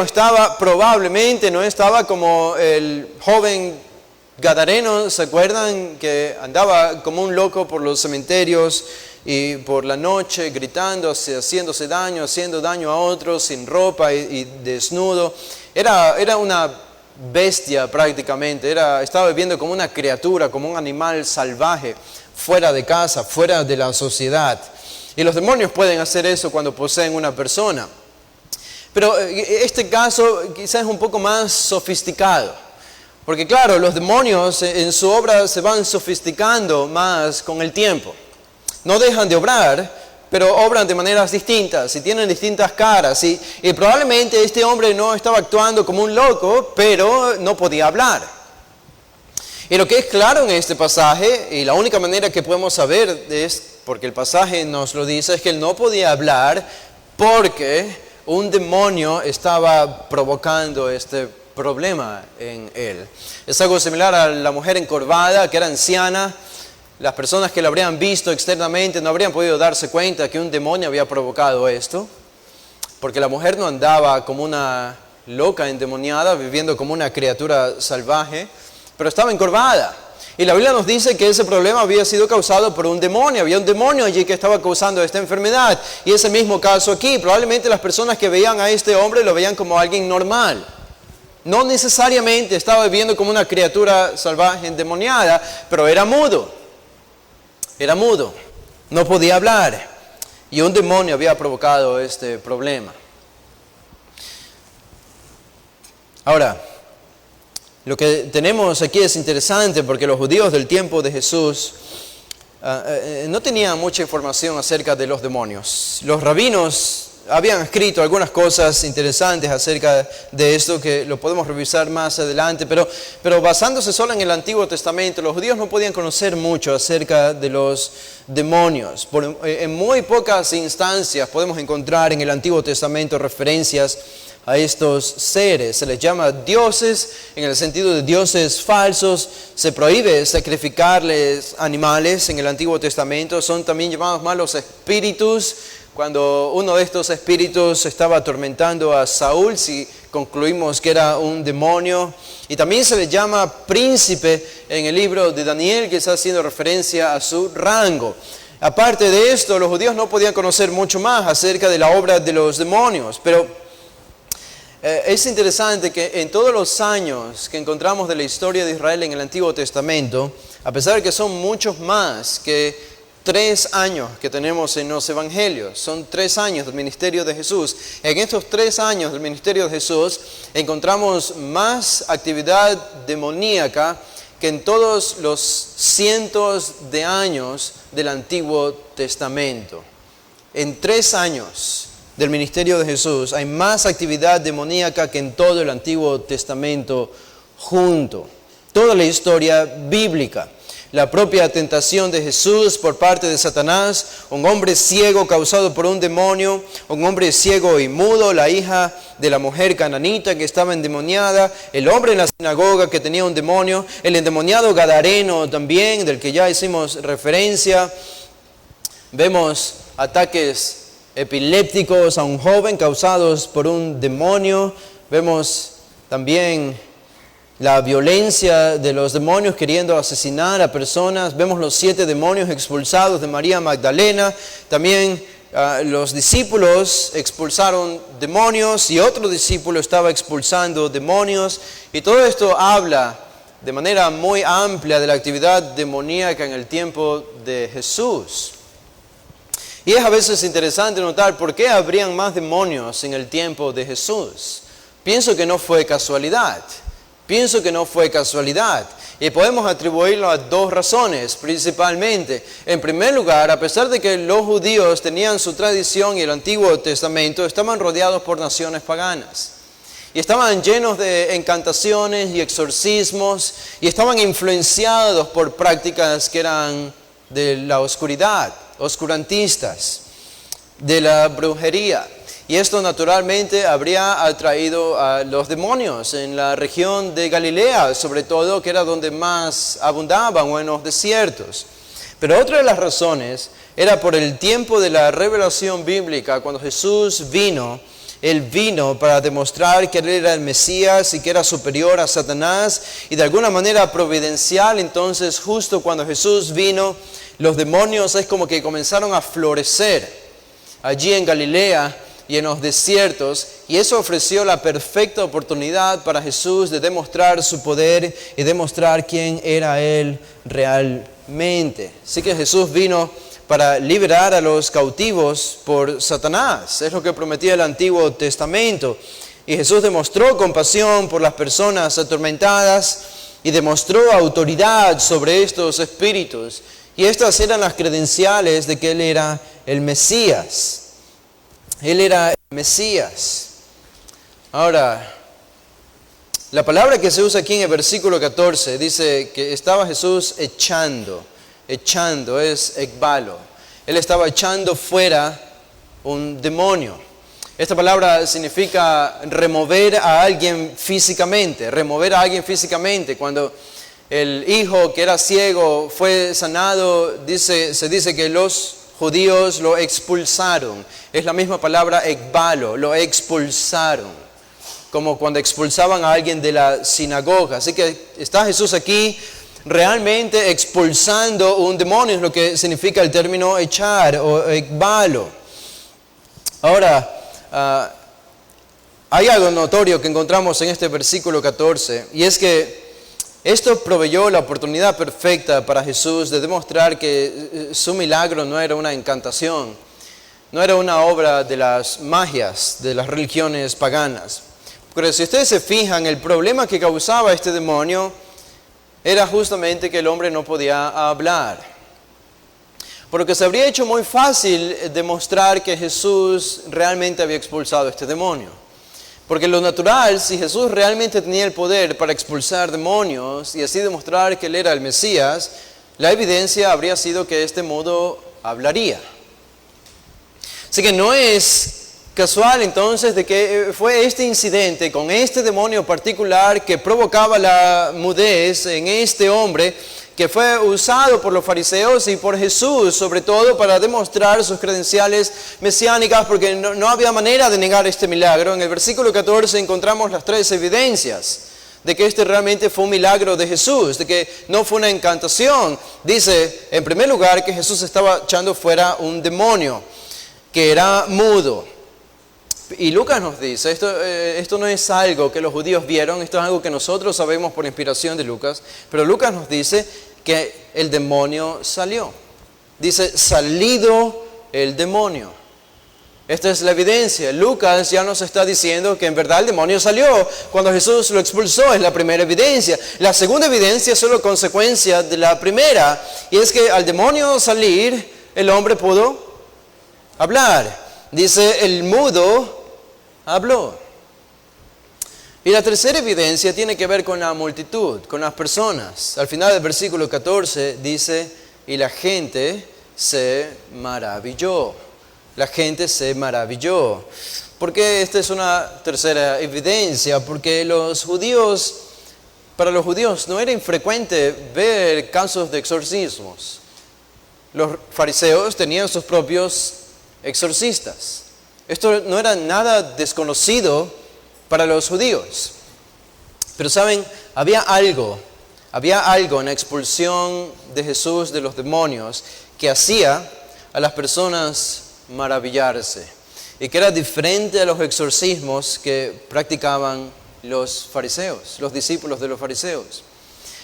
probablemente no estaba como el joven gadareno, ¿se acuerdan? Que andaba como un loco por los cementerios y por la noche gritando, haciéndose daño, haciendo daño a otros, sin ropa y desnudo. Era una bestia prácticamente, estaba viviendo como una criatura, como un animal salvaje, fuera de casa, fuera de la sociedad. Y los demonios pueden hacer eso cuando poseen una persona. Pero este caso quizás es un poco más sofisticado, porque claro, los demonios en su obra se van sofisticando más con el tiempo. No dejan de obrar, pero obran de maneras distintas y tienen distintas caras. Y probablemente este hombre no estaba actuando como un loco, pero no podía hablar. Y lo que es claro en este pasaje, y la única manera que podemos saber es, porque el pasaje nos lo dice, es que él no podía hablar porque un demonio estaba provocando este problema en él. Es algo similar a la mujer encorvada, que era anciana, Las personas que lo habrían visto externamente no habrían podido darse cuenta que un demonio había provocado esto, porque la mujer no andaba como una loca endemoniada, viviendo como una criatura salvaje, pero estaba encorvada. Y la Biblia nos dice que ese problema había sido causado por un demonio. Había un demonio allí que estaba causando esta enfermedad. Y ese mismo caso aquí, probablemente las personas que veían a este hombre lo veían como alguien normal. No necesariamente estaba viviendo como una criatura salvaje endemoniada, pero era mudo. Era mudo. No podía hablar. Y un demonio había provocado este problema. Ahora, lo que tenemos aquí es interesante porque los judíos del tiempo de Jesús no tenían mucha información acerca de los demonios. Los rabinos habían escrito algunas cosas interesantes acerca de esto que lo podemos revisar más adelante, pero basándose solo en el Antiguo Testamento, los judíos no podían conocer mucho acerca de los demonios. En muy pocas instancias podemos encontrar en el Antiguo Testamento referencias a estos seres. Se les llama dioses en el sentido de dioses falsos. Se prohíbe sacrificarles animales en el Antiguo Testamento. Son también llamados malos espíritus. Cuando uno de estos espíritus estaba atormentando a Saúl, si concluimos que era un demonio. Y también se le llama príncipe en el libro de Daniel, que está haciendo referencia a su rango. Aparte de esto, los judíos no podían conocer mucho más acerca de la obra de los demonios, pero es interesante que en todos los años que encontramos de la historia de Israel en el Antiguo Testamento, a pesar de que son muchos más que 3 años que tenemos en los Evangelios, son 3 años del ministerio de Jesús. En estos 3 años del ministerio de Jesús encontramos más actividad demoníaca que en todos los cientos de años del Antiguo Testamento. En 3 años del ministerio de Jesús hay más actividad demoníaca que en todo el Antiguo Testamento junto. Toda la historia bíblica. La propia tentación de Jesús por parte de Satanás, un hombre ciego causado por un demonio, un hombre ciego y mudo, la hija de la mujer cananita que estaba endemoniada, el hombre en la sinagoga que tenía un demonio, el endemoniado gadareno también, del que ya hicimos referencia. Vemos ataques epilépticos a un joven causados por un demonio. Vemos también la violencia de los demonios queriendo asesinar a personas. Vemos los 7 demonios expulsados de María Magdalena. También los discípulos expulsaron demonios y otro discípulo estaba expulsando demonios. Y todo esto habla de manera muy amplia de la actividad demoníaca en el tiempo de Jesús. Y es a veces interesante notar por qué habrían más demonios en el tiempo de Jesús. Pienso que no fue casualidad. Y podemos atribuirlo a 2 razones principalmente. En primer lugar, a pesar de que los judíos tenían su tradición y el Antiguo Testamento, estaban rodeados por naciones paganas. Y estaban llenos de encantaciones y exorcismos. Y estaban influenciados por prácticas que eran de la oscuridad, oscurantistas, de la brujería. Y esto naturalmente habría atraído a los demonios en la región de Galilea, sobre todo, que era donde más abundaban, o en los desiertos. Pero otra de las razones era por el tiempo de la revelación bíblica. Cuando Jesús vino, Él vino para demostrar que Él era el Mesías y que era superior a Satanás. Y de alguna manera providencial, entonces, justo cuando Jesús vino, los demonios es como que comenzaron a florecer allí en Galilea y en los desiertos, y eso ofreció la perfecta oportunidad para Jesús de demostrar su poder y demostrar quién era Él realmente. Así que Jesús vino para liberar a los cautivos por Satanás. Es lo que prometía el Antiguo Testamento. Y Jesús demostró compasión por las personas atormentadas y demostró autoridad sobre estos espíritus. Y estas eran las credenciales de que Él era el Mesías. Él era el Mesías. Ahora, la palabra que se usa aquí en el versículo 14 dice que estaba Jesús echando es ekbalo. Él estaba echando fuera un demonio. Esta palabra significa remover a alguien físicamente. Cuando el hijo que era ciego fue sanado, se dice que los judíos lo expulsaron. Es la misma palabra ekbalo, lo expulsaron. Como cuando expulsaban a alguien de la sinagoga. Así que está Jesús aquí realmente expulsando un demonio, es lo que significa el término echar o ekbalo. Ahora, hay algo notorio que encontramos en este versículo 14, y es que esto proveyó la oportunidad perfecta para Jesús de demostrar que su milagro no era una encantación, no era una obra de las magias, de las religiones paganas. Pero si ustedes se fijan, el problema que causaba este demonio era justamente que el hombre no podía hablar. Por lo que se habría hecho muy fácil demostrar que Jesús realmente había expulsado este demonio. Porque lo natural, si Jesús realmente tenía el poder para expulsar demonios y así demostrar que Él era el Mesías, la evidencia habría sido que de este modo hablaría. Así que no es casual entonces de que fue este incidente con este demonio particular que provocaba la mudez en este hombre, que fue usado por los fariseos y por Jesús, sobre todo para demostrar sus credenciales mesiánicas, porque no había manera de negar este milagro. En el versículo 14 encontramos las 3 evidencias de que este realmente fue un milagro de Jesús, de que no fue una encantación. Dice, en primer lugar, que Jesús estaba echando fuera un demonio, que era mudo. Y Lucas nos dice, esto no es algo que los judíos vieron, esto es algo que nosotros sabemos por inspiración de Lucas, pero Lucas nos dice que el demonio salió. Dice, salido el demonio. Esta es la evidencia. Lucas ya nos está diciendo que en verdad el demonio salió cuando Jesús lo expulsó, es la primera evidencia. La segunda evidencia es solo consecuencia de la primera, y es que al demonio salir, el hombre pudo hablar. Dice, el mudo habló. Y la tercera evidencia tiene que ver con la multitud, con las personas. Al final del versículo 14 dice, y la gente se maravilló. La gente se maravilló. ¿Por qué esta es una tercera evidencia? Porque para los judíos no era infrecuente ver casos de exorcismos. Los fariseos tenían sus propios exorcistas. Esto no era nada desconocido para los judíos. Pero saben, había algo en la expulsión de Jesús de los demonios que hacía a las personas maravillarse, y que era diferente a los exorcismos que practicaban los fariseos, los discípulos de los fariseos.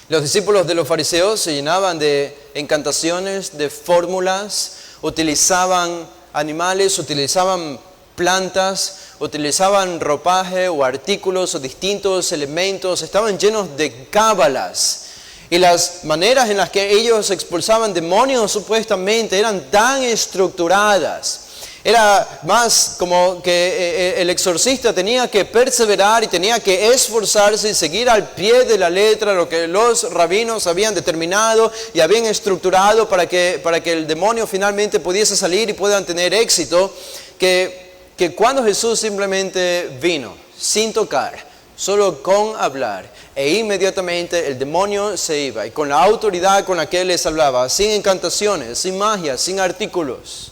Los discípulos de los fariseos se llenaban de encantaciones, de fórmulas, utilizaban animales, utilizaban plantas, utilizaban ropaje o artículos o distintos elementos, estaban llenos de cábalas. Y las maneras en las que ellos expulsaban demonios supuestamente eran tan estructuradas. Era más como que el exorcista tenía que perseverar y tenía que esforzarse y seguir al pie de la letra lo que los rabinos habían determinado y habían estructurado para que el demonio finalmente pudiese salir y puedan tener éxito, que cuando Jesús simplemente vino, sin tocar, solo con hablar, e inmediatamente el demonio se iba, y con la autoridad con la que Él les hablaba, sin encantaciones, sin magia, sin artículos,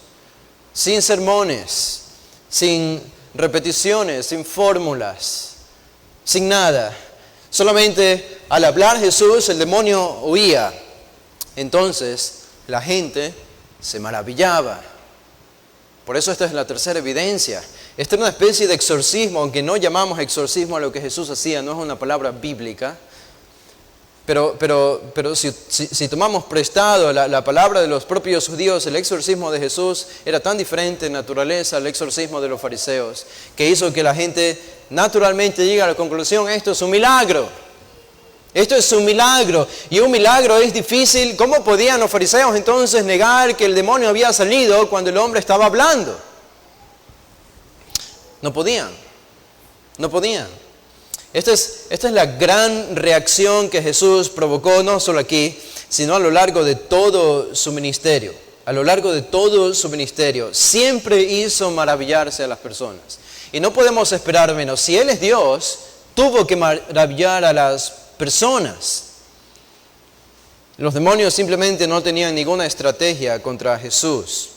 sin sermones, sin repeticiones, sin fórmulas, sin nada. Solamente al hablar Jesús, el demonio huía. Entonces la gente se maravillaba. Por eso esta es la tercera evidencia. Esta es una especie de exorcismo, aunque no llamamos exorcismo a lo que Jesús hacía, no es una palabra bíblica. Pero si tomamos prestado la palabra de los propios judíos, el exorcismo de Jesús era tan diferente en naturaleza al exorcismo de los fariseos, que hizo que la gente naturalmente llegue a la conclusión, esto es un milagro. Esto es un milagro, y un milagro es difícil. ¿Cómo podían los fariseos entonces negar que el demonio había salido cuando el hombre estaba hablando? No podían. Esta es la gran reacción que Jesús provocó, no solo aquí, sino a lo largo de todo su ministerio. A lo largo de todo su ministerio, siempre hizo maravillarse a las personas. Y no podemos esperar menos. Si Él es Dios, tuvo que maravillar a las personas. Los demonios simplemente no tenían ninguna estrategia contra Jesús.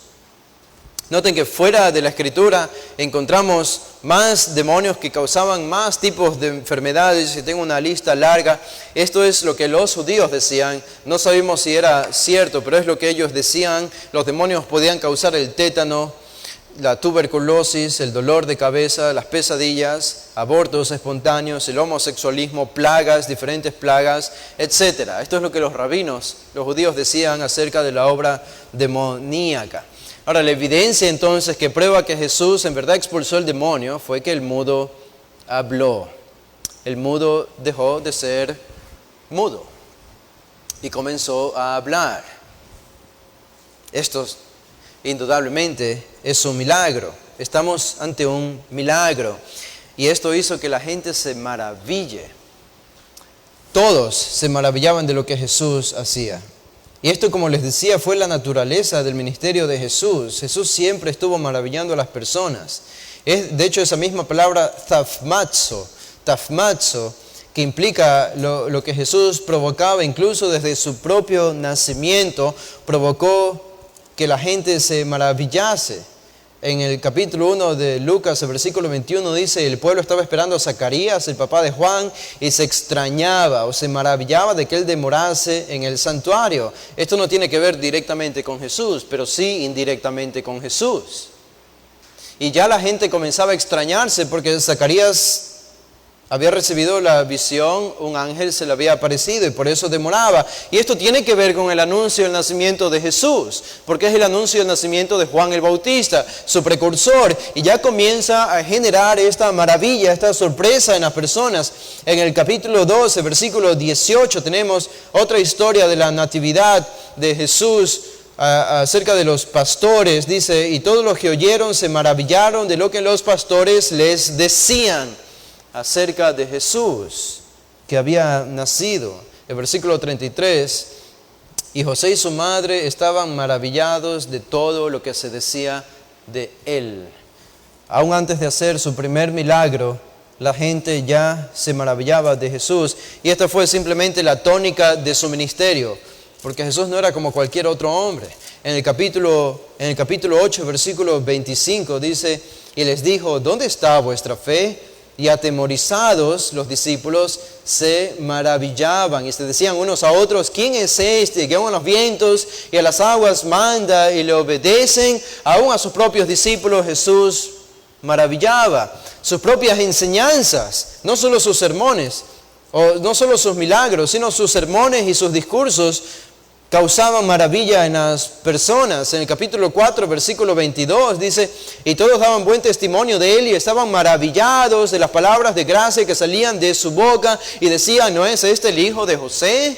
Noten que fuera de la Escritura encontramos más demonios que causaban más tipos de enfermedades. Y tengo una lista larga. Esto es lo que los judíos decían. No sabemos si era cierto, pero es lo que ellos decían. Los demonios podían causar el tétano, la tuberculosis, el dolor de cabeza, las pesadillas, abortos espontáneos, el homosexualismo, plagas, diferentes plagas, etc. Esto es lo que los rabinos, los judíos decían acerca de la obra demoníaca. Ahora, la evidencia entonces que prueba que Jesús en verdad expulsó el demonio fue que el mudo habló. El mudo dejó de ser mudo y comenzó a hablar. Esto indudablemente es un milagro. Estamos ante un milagro. Y esto hizo que la gente se maraville. Todos se maravillaban de lo que Jesús hacía. Y esto, como les decía, fue la naturaleza del ministerio de Jesús. Jesús siempre estuvo maravillando a las personas. De hecho, esa misma palabra tafmazo, que implica lo que Jesús provocaba, incluso desde su propio nacimiento, provocó que la gente se maravillase. En el capítulo 1 de Lucas, el versículo 21 dice, el pueblo estaba esperando a Zacarías, el papá de Juan, y se extrañaba o se maravillaba de que él demorase en el santuario. Esto no tiene que ver directamente con Jesús, pero sí indirectamente con Jesús. Y ya la gente comenzaba a extrañarse porque Zacarías había recibido la visión, un ángel se le había aparecido y por eso demoraba. Y esto tiene que ver con el anuncio del nacimiento de Jesús, porque es el anuncio del nacimiento de Juan el Bautista, su precursor, y ya comienza a generar esta maravilla, esta sorpresa en las personas. En el capítulo 12, versículo 18, tenemos otra historia de la natividad de Jesús acerca de los pastores. Dice, y todos los que oyeron se maravillaron de lo que los pastores les decían acerca de Jesús que había nacido. El versículo 33, y José y su madre estaban maravillados de todo lo que se decía de él. Aún antes de hacer su primer milagro, la gente ya se maravillaba de Jesús. Y esta fue simplemente la tónica de su ministerio, porque Jesús no era como cualquier otro hombre. En el capítulo 8, versículo 25 dice, y les dijo, ¿dónde está vuestra fe? Y atemorizados los discípulos se maravillaban y se decían unos a otros, ¿quién es este que aún a los vientos y a las aguas manda y le obedecen? Aún a sus propios discípulos Jesús maravillaba. Sus propias enseñanzas, no solo sus sermones, o no solo sus milagros, sino sus sermones y sus discursos causaban maravilla en las personas. En el capítulo 4, versículo 22 dice, y todos daban buen testimonio de él y estaban maravillados de las palabras de gracia que salían de su boca y decían, ¿no es este el hijo de José?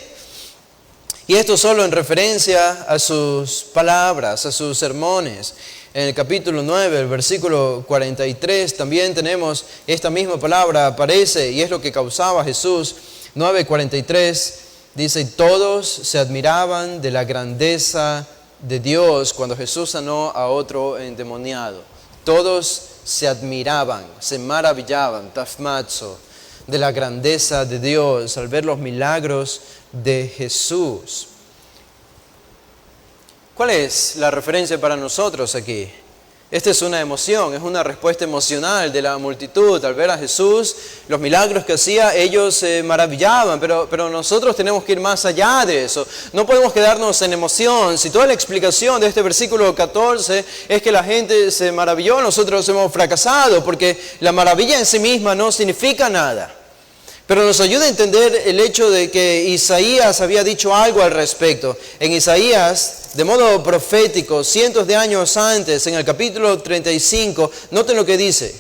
Y esto solo en referencia a sus palabras, a sus sermones. En el capítulo 9, el versículo 43, también tenemos esta misma palabra, aparece y es lo que causaba Jesús. 9:43 dice, todos se admiraban de la grandeza de Dios cuando Jesús sanó a otro endemoniado. Todos se admiraban, se maravillaban, tafmazo, de la grandeza de Dios al ver los milagros de Jesús. ¿Cuál es la referencia para nosotros aquí? Esta es una emoción, es una respuesta emocional de la multitud. Al ver a Jesús, los milagros que hacía, ellos se maravillaban, pero nosotros tenemos que ir más allá de eso. No podemos quedarnos en emoción. Si toda la explicación de este versículo 14 es que la gente se maravilló, nosotros hemos fracasado, porque la maravilla en sí misma no significa nada. Pero nos ayuda a entender el hecho de que Isaías había dicho algo al respecto. En Isaías, de modo profético, cientos de años antes, en el capítulo 35, noten lo que dice.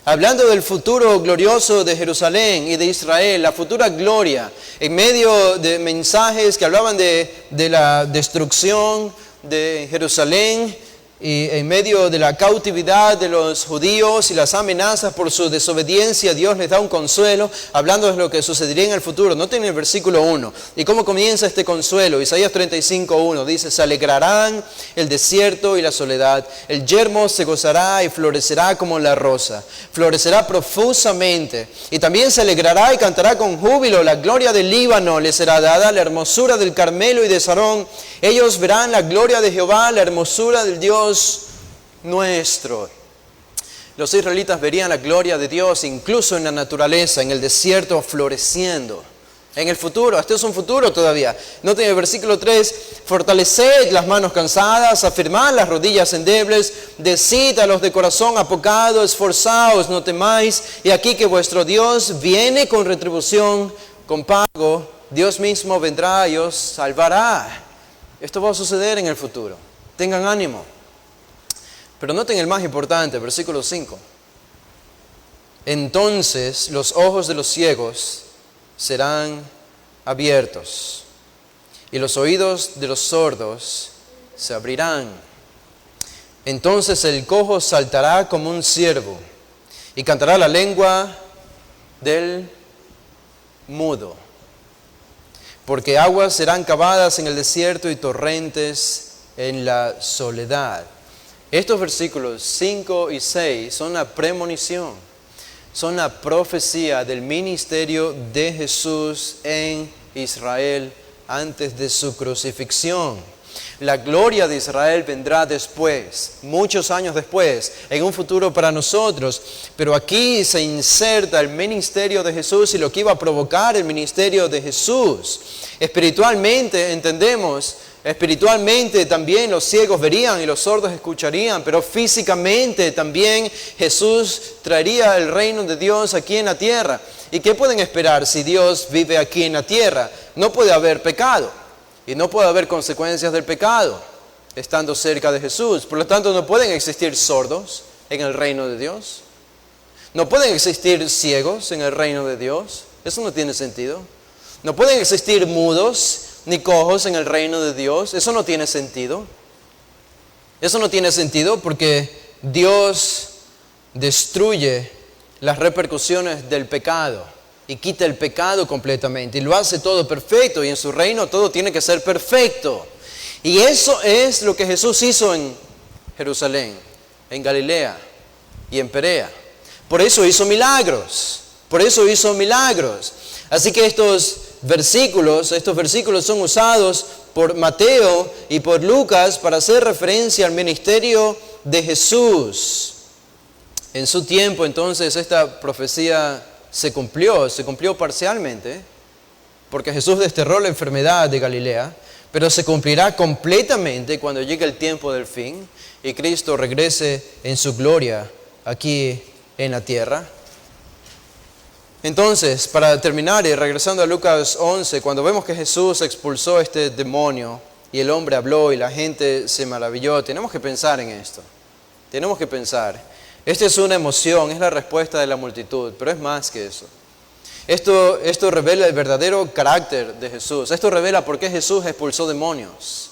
Hablando del futuro glorioso de Jerusalén y de Israel, la futura gloria, en medio de mensajes que hablaban de la destrucción de Jerusalén Y en medio de la cautividad de los judíos y las amenazas por su desobediencia, Dios les da un consuelo, hablando de lo que sucedería en el futuro. Noten el versículo 1. ¿Y cómo comienza este consuelo? Isaías 35:1 dice: se alegrarán el desierto y la soledad. El yermo se gozará y florecerá como la rosa. Florecerá profusamente. Y también se alegrará y cantará con júbilo. La gloria del Líbano les será dada, la hermosura del Carmelo y de Sarón. Ellos verán la gloria de Jehová, la hermosura del Dios nuestro. Los israelitas verían la gloria de Dios incluso en la naturaleza, en el desierto, floreciendo. En el futuro, este es un futuro todavía. Noten el versículo 3: fortaleced las manos cansadas, afirmad las rodillas endebles, decid a los de corazón apocado, esforzaos, no temáis. Y aquí que vuestro Dios viene con retribución, con pago. Dios mismo vendrá y os salvará. Esto va a suceder en el futuro. Tengan ánimo. Pero noten el más importante, versículo 5. Entonces los ojos de los ciegos serán abiertos y los oídos de los sordos se abrirán. Entonces el cojo saltará como un ciervo y cantará la lengua del mudo. Porque aguas serán cavadas en el desierto y torrentes en la soledad. Estos versículos 5 y 6 son una premonición, son una profecía del ministerio de Jesús en Israel antes de su crucifixión. La gloria de Israel vendrá después, muchos años después, en un futuro para nosotros. Pero aquí se inserta el ministerio de Jesús y lo que iba a provocar el ministerio de Jesús. Espiritualmente entendemos. Espiritualmente también los ciegos verían y los sordos escucharían, pero físicamente también Jesús traería el reino de Dios aquí en la tierra. ¿Y qué pueden esperar si Dios vive aquí en la tierra? No puede haber pecado y no puede haber consecuencias del pecado estando cerca de Jesús. Por lo tanto, no pueden existir sordos en el reino de Dios. No pueden existir ciegos en el reino de Dios. Eso no tiene sentido. No pueden existir mudos ni cojos en el reino de Dios. Eso no tiene sentido. Eso no tiene sentido porque Dios destruye las repercusiones del pecado y quita el pecado completamente y lo hace todo perfecto, y en su reino todo tiene que ser perfecto. Y eso es lo que Jesús hizo en Jerusalén, en Galilea y en Perea. Por eso hizo milagros. Por eso hizo milagros. Así que estos versículos son usados por Mateo y por Lucas para hacer referencia al ministerio de Jesús. En su tiempo, entonces, esta profecía se cumplió parcialmente, porque Jesús desterró la enfermedad de Galilea, pero se cumplirá completamente cuando llegue el tiempo del fin y Cristo regrese en su gloria aquí en la tierra. Entonces, para terminar y regresando a Lucas 11, cuando vemos que Jesús expulsó este demonio y el hombre habló y la gente se maravilló, tenemos que pensar en esto. Tenemos que pensar. Esta es una emoción, es la respuesta de la multitud, pero es más que eso. Esto revela el verdadero carácter de Jesús. Esto revela por qué Jesús expulsó demonios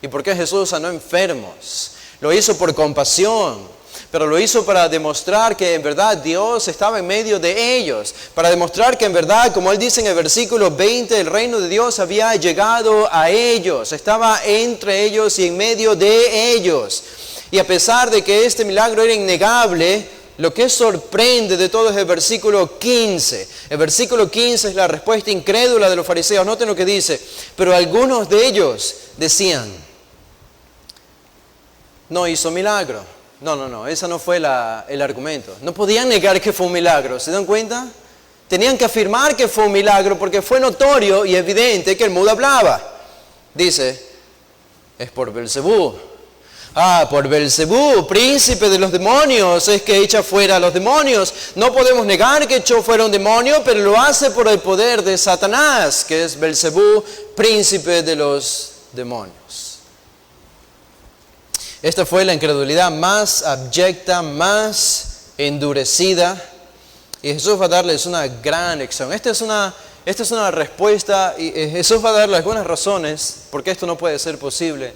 y por qué Jesús sanó enfermos. Lo hizo por compasión. Pero lo hizo para demostrar que en verdad Dios estaba en medio de ellos. Para demostrar que en verdad, como Él dice en el versículo 20, el reino de Dios había llegado a ellos. Estaba entre ellos y en medio de ellos. Y a pesar de que este milagro era innegable, lo que sorprende de todo es el versículo 15. El versículo 15 es la respuesta incrédula de los fariseos. Noten lo que dice. Pero algunos de ellos decían: no hizo milagro. No, ese no fue el argumento. No podían negar que fue un milagro, ¿se dan cuenta? Tenían que afirmar que fue un milagro porque fue notorio y evidente que el mudo hablaba. Dice, es por Belcebú. Por Belcebú, príncipe de los demonios, es que echa fuera a los demonios. No podemos negar que echó fuera un demonio, pero lo hace por el poder de Satanás, que es Belcebú, príncipe de los demonios. Esta fue la incredulidad más abyecta, más endurecida. Y Jesús va a darles una gran lección. Esta es una respuesta, y Jesús va a darles algunas razones por qué esto no puede ser posible.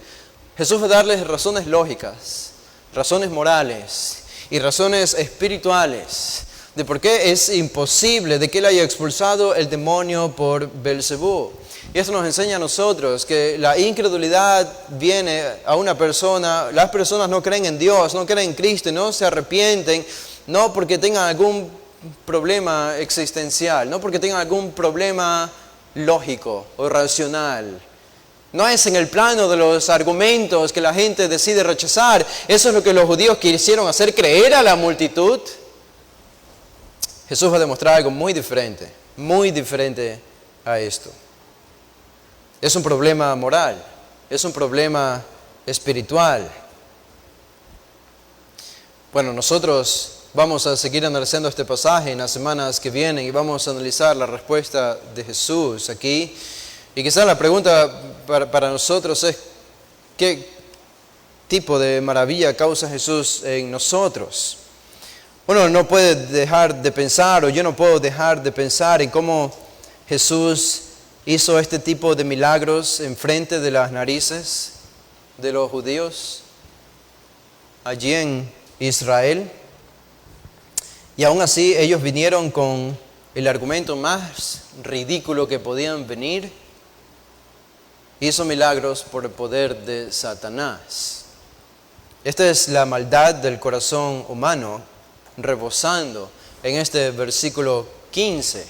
Jesús va a darles razones lógicas. razones morales y razones espirituales de por qué es imposible de que él haya expulsado el demonio por Belcebú. Y esto nos enseña a nosotros que la incredulidad viene a una persona, las personas no creen en Dios, no creen en Cristo, no se arrepienten, no porque tengan algún problema existencial, no porque tengan algún problema lógico o racional. No es en el plano de los argumentos que la gente decide rechazar. Eso es lo que los judíos quisieron hacer creer a la multitud. Jesús va a demostrar algo muy diferente a esto. Es un problema moral, es un problema espiritual. Bueno, nosotros vamos a seguir analizando este pasaje en las semanas que vienen y vamos a analizar la respuesta de Jesús aquí. Y quizás la pregunta para nosotros es, ¿qué tipo de maravilla causa Jesús en nosotros? Uno no puede dejar de pensar, o yo no puedo dejar de pensar en cómo Jesús hizo este tipo de milagros enfrente de las narices de los judíos allí en Israel. Y aún así ellos vinieron con el argumento más ridículo que podían venir. Hizo milagros por el poder de Satanás. Esta es la maldad del corazón humano rebosando en este versículo 15.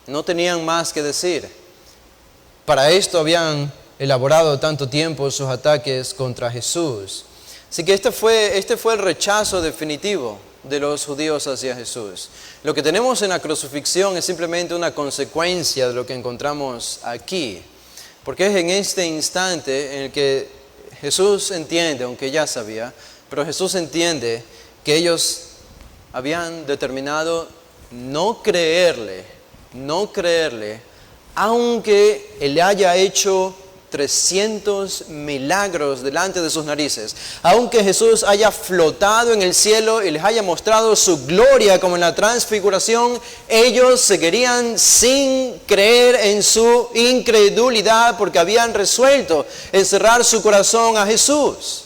No tenían más que decir. Para esto habían elaborado tanto tiempo sus ataques contra Jesús. Así que este fue el rechazo definitivo de los judíos hacia Jesús. Lo que tenemos en la crucifixión es simplemente una consecuencia de lo que encontramos aquí. Porque es en este instante en el que Jesús entiende, aunque ya sabía, pero Jesús entiende que ellos habían determinado no creerle, aunque Él haya hecho 300 milagros delante de sus narices, aunque Jesús haya flotado en el cielo y les haya mostrado su gloria como en la transfiguración, ellos seguirían sin creer en su incredulidad porque habían resuelto encerrar su corazón a Jesús.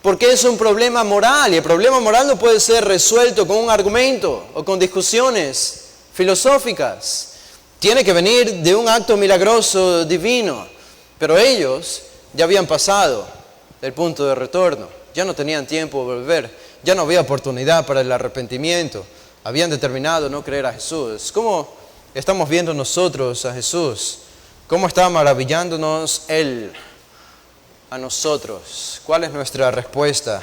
Porque es un problema moral y el problema moral no puede ser resuelto con un argumento o con discusiones filosóficas. Tiene que venir de un acto milagroso divino. Pero ellos ya habían pasado el punto de retorno. Ya no tenían tiempo de volver. Ya no había oportunidad para el arrepentimiento. Habían determinado no creer a Jesús. ¿Cómo estamos viendo nosotros a Jesús? ¿Cómo está maravillándonos Él a nosotros? ¿Cuál es nuestra respuesta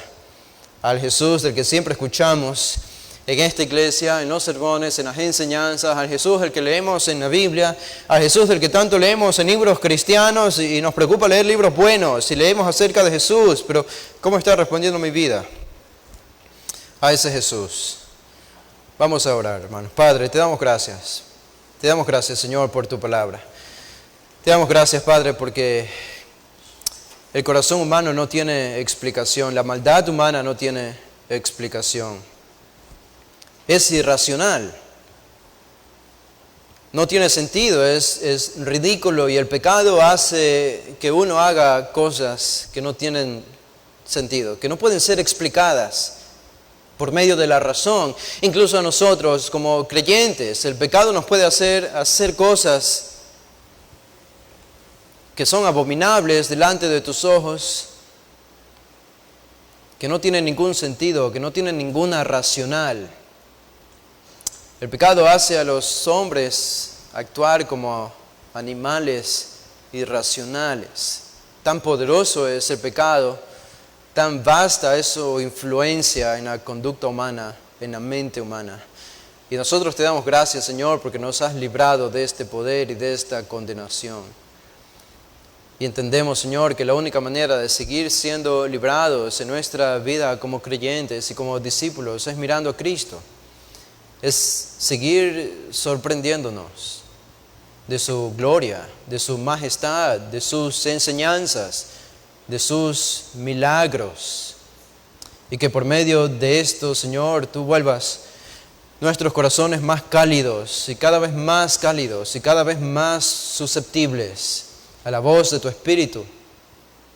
al Jesús del que siempre escuchamos en esta iglesia, en los sermones, en las enseñanzas, al Jesús del que leemos en la Biblia, al Jesús del que tanto leemos en libros cristianos y nos preocupa leer libros buenos y leemos acerca de Jesús, pero ¿cómo está respondiendo mi vida a ese Jesús? Vamos a orar, hermanos. Padre, te damos gracias. Te damos gracias, Señor, por tu palabra. Te damos gracias, Padre, porque el corazón humano no tiene explicación, la maldad humana no tiene explicación. Es irracional, no tiene sentido, es ridículo y el pecado hace que uno haga cosas que no tienen sentido, que no pueden ser explicadas por medio de la razón. Incluso a nosotros como creyentes, el pecado nos puede hacer cosas que son abominables delante de tus ojos, que no tienen ningún sentido, que no tienen ninguna racional. El pecado hace a los hombres actuar como animales irracionales. Tan poderoso es el pecado, tan vasta es su influencia en la conducta humana, en la mente humana. Y nosotros te damos gracias, Señor, porque nos has librado de este poder y de esta condenación. Y entendemos, Señor, que la única manera de seguir siendo librados en nuestra vida como creyentes y como discípulos es mirando a Cristo. Es seguir sorprendiéndonos de su gloria, de su majestad, de sus enseñanzas, de sus milagros. Y que por medio de esto, Señor, tú vuelvas nuestros corazones más cálidos y cada vez más susceptibles a la voz de tu Espíritu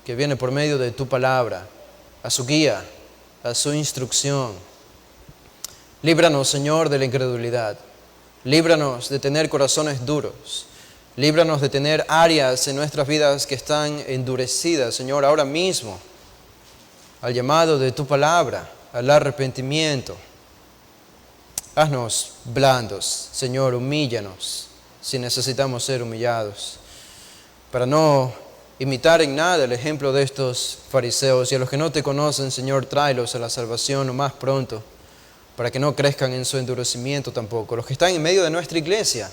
que viene por medio de tu palabra. a su guía, a su instrucción. Líbranos, Señor, de la incredulidad. Líbranos de tener corazones duros. Líbranos de tener áreas en nuestras vidas que están endurecidas, Señor, ahora mismo, al llamado de tu palabra, al arrepentimiento. Haznos blandos, Señor, humíllanos si necesitamos ser humillados, para no imitar en nada el ejemplo de estos fariseos. Y a los que no te conocen, Señor, tráelos a la salvación lo más pronto, para que no crezcan en su endurecimiento tampoco. Los que están en medio de nuestra iglesia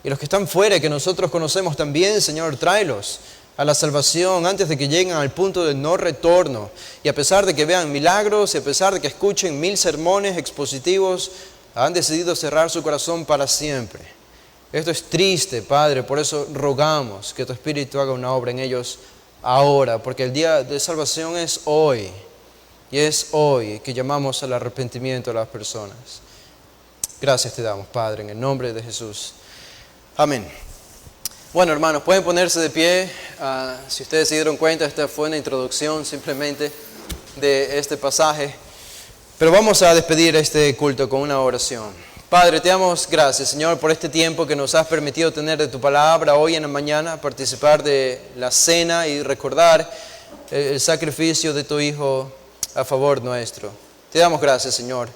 y los que están fuera y que nosotros conocemos también, Señor, tráelos a la salvación antes de que lleguen al punto de no retorno. Y a pesar de que vean milagros y a pesar de que escuchen 1000 sermones expositivos, han decidido cerrar su corazón para siempre. Esto es triste, Padre, por eso rogamos que tu Espíritu haga una obra en ellos ahora, porque el día de salvación es hoy. Y es hoy que llamamos al arrepentimiento a las personas. Gracias te damos, Padre, en el nombre de Jesús. Amén. Bueno, hermanos, pueden ponerse de pie. Si ustedes se dieron cuenta, esta fue una introducción simplemente de este pasaje. Pero vamos a despedir este culto con una oración. Padre, te damos gracias, Señor, por este tiempo que nos has permitido tener de tu palabra hoy en la mañana, participar de la cena y recordar el sacrificio de tu Hijo a favor nuestro. Te damos gracias, Señor,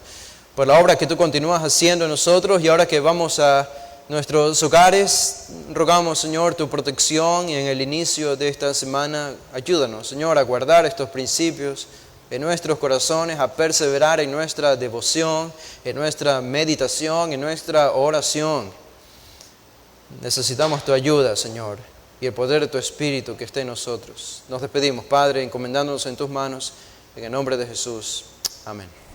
por la obra que tú continúas haciendo en nosotros, y ahora que vamos a nuestros hogares, rogamos, Señor, tu protección, y en el inicio de esta semana ayúdanos, Señor, a guardar estos principios en nuestros corazones, a perseverar en nuestra devoción, en nuestra meditación, en nuestra oración. Necesitamos tu ayuda, Señor, y el poder de tu Espíritu que esté en nosotros. Nos despedimos, Padre, encomendándonos en tus manos, en el nombre de Jesús. Amén.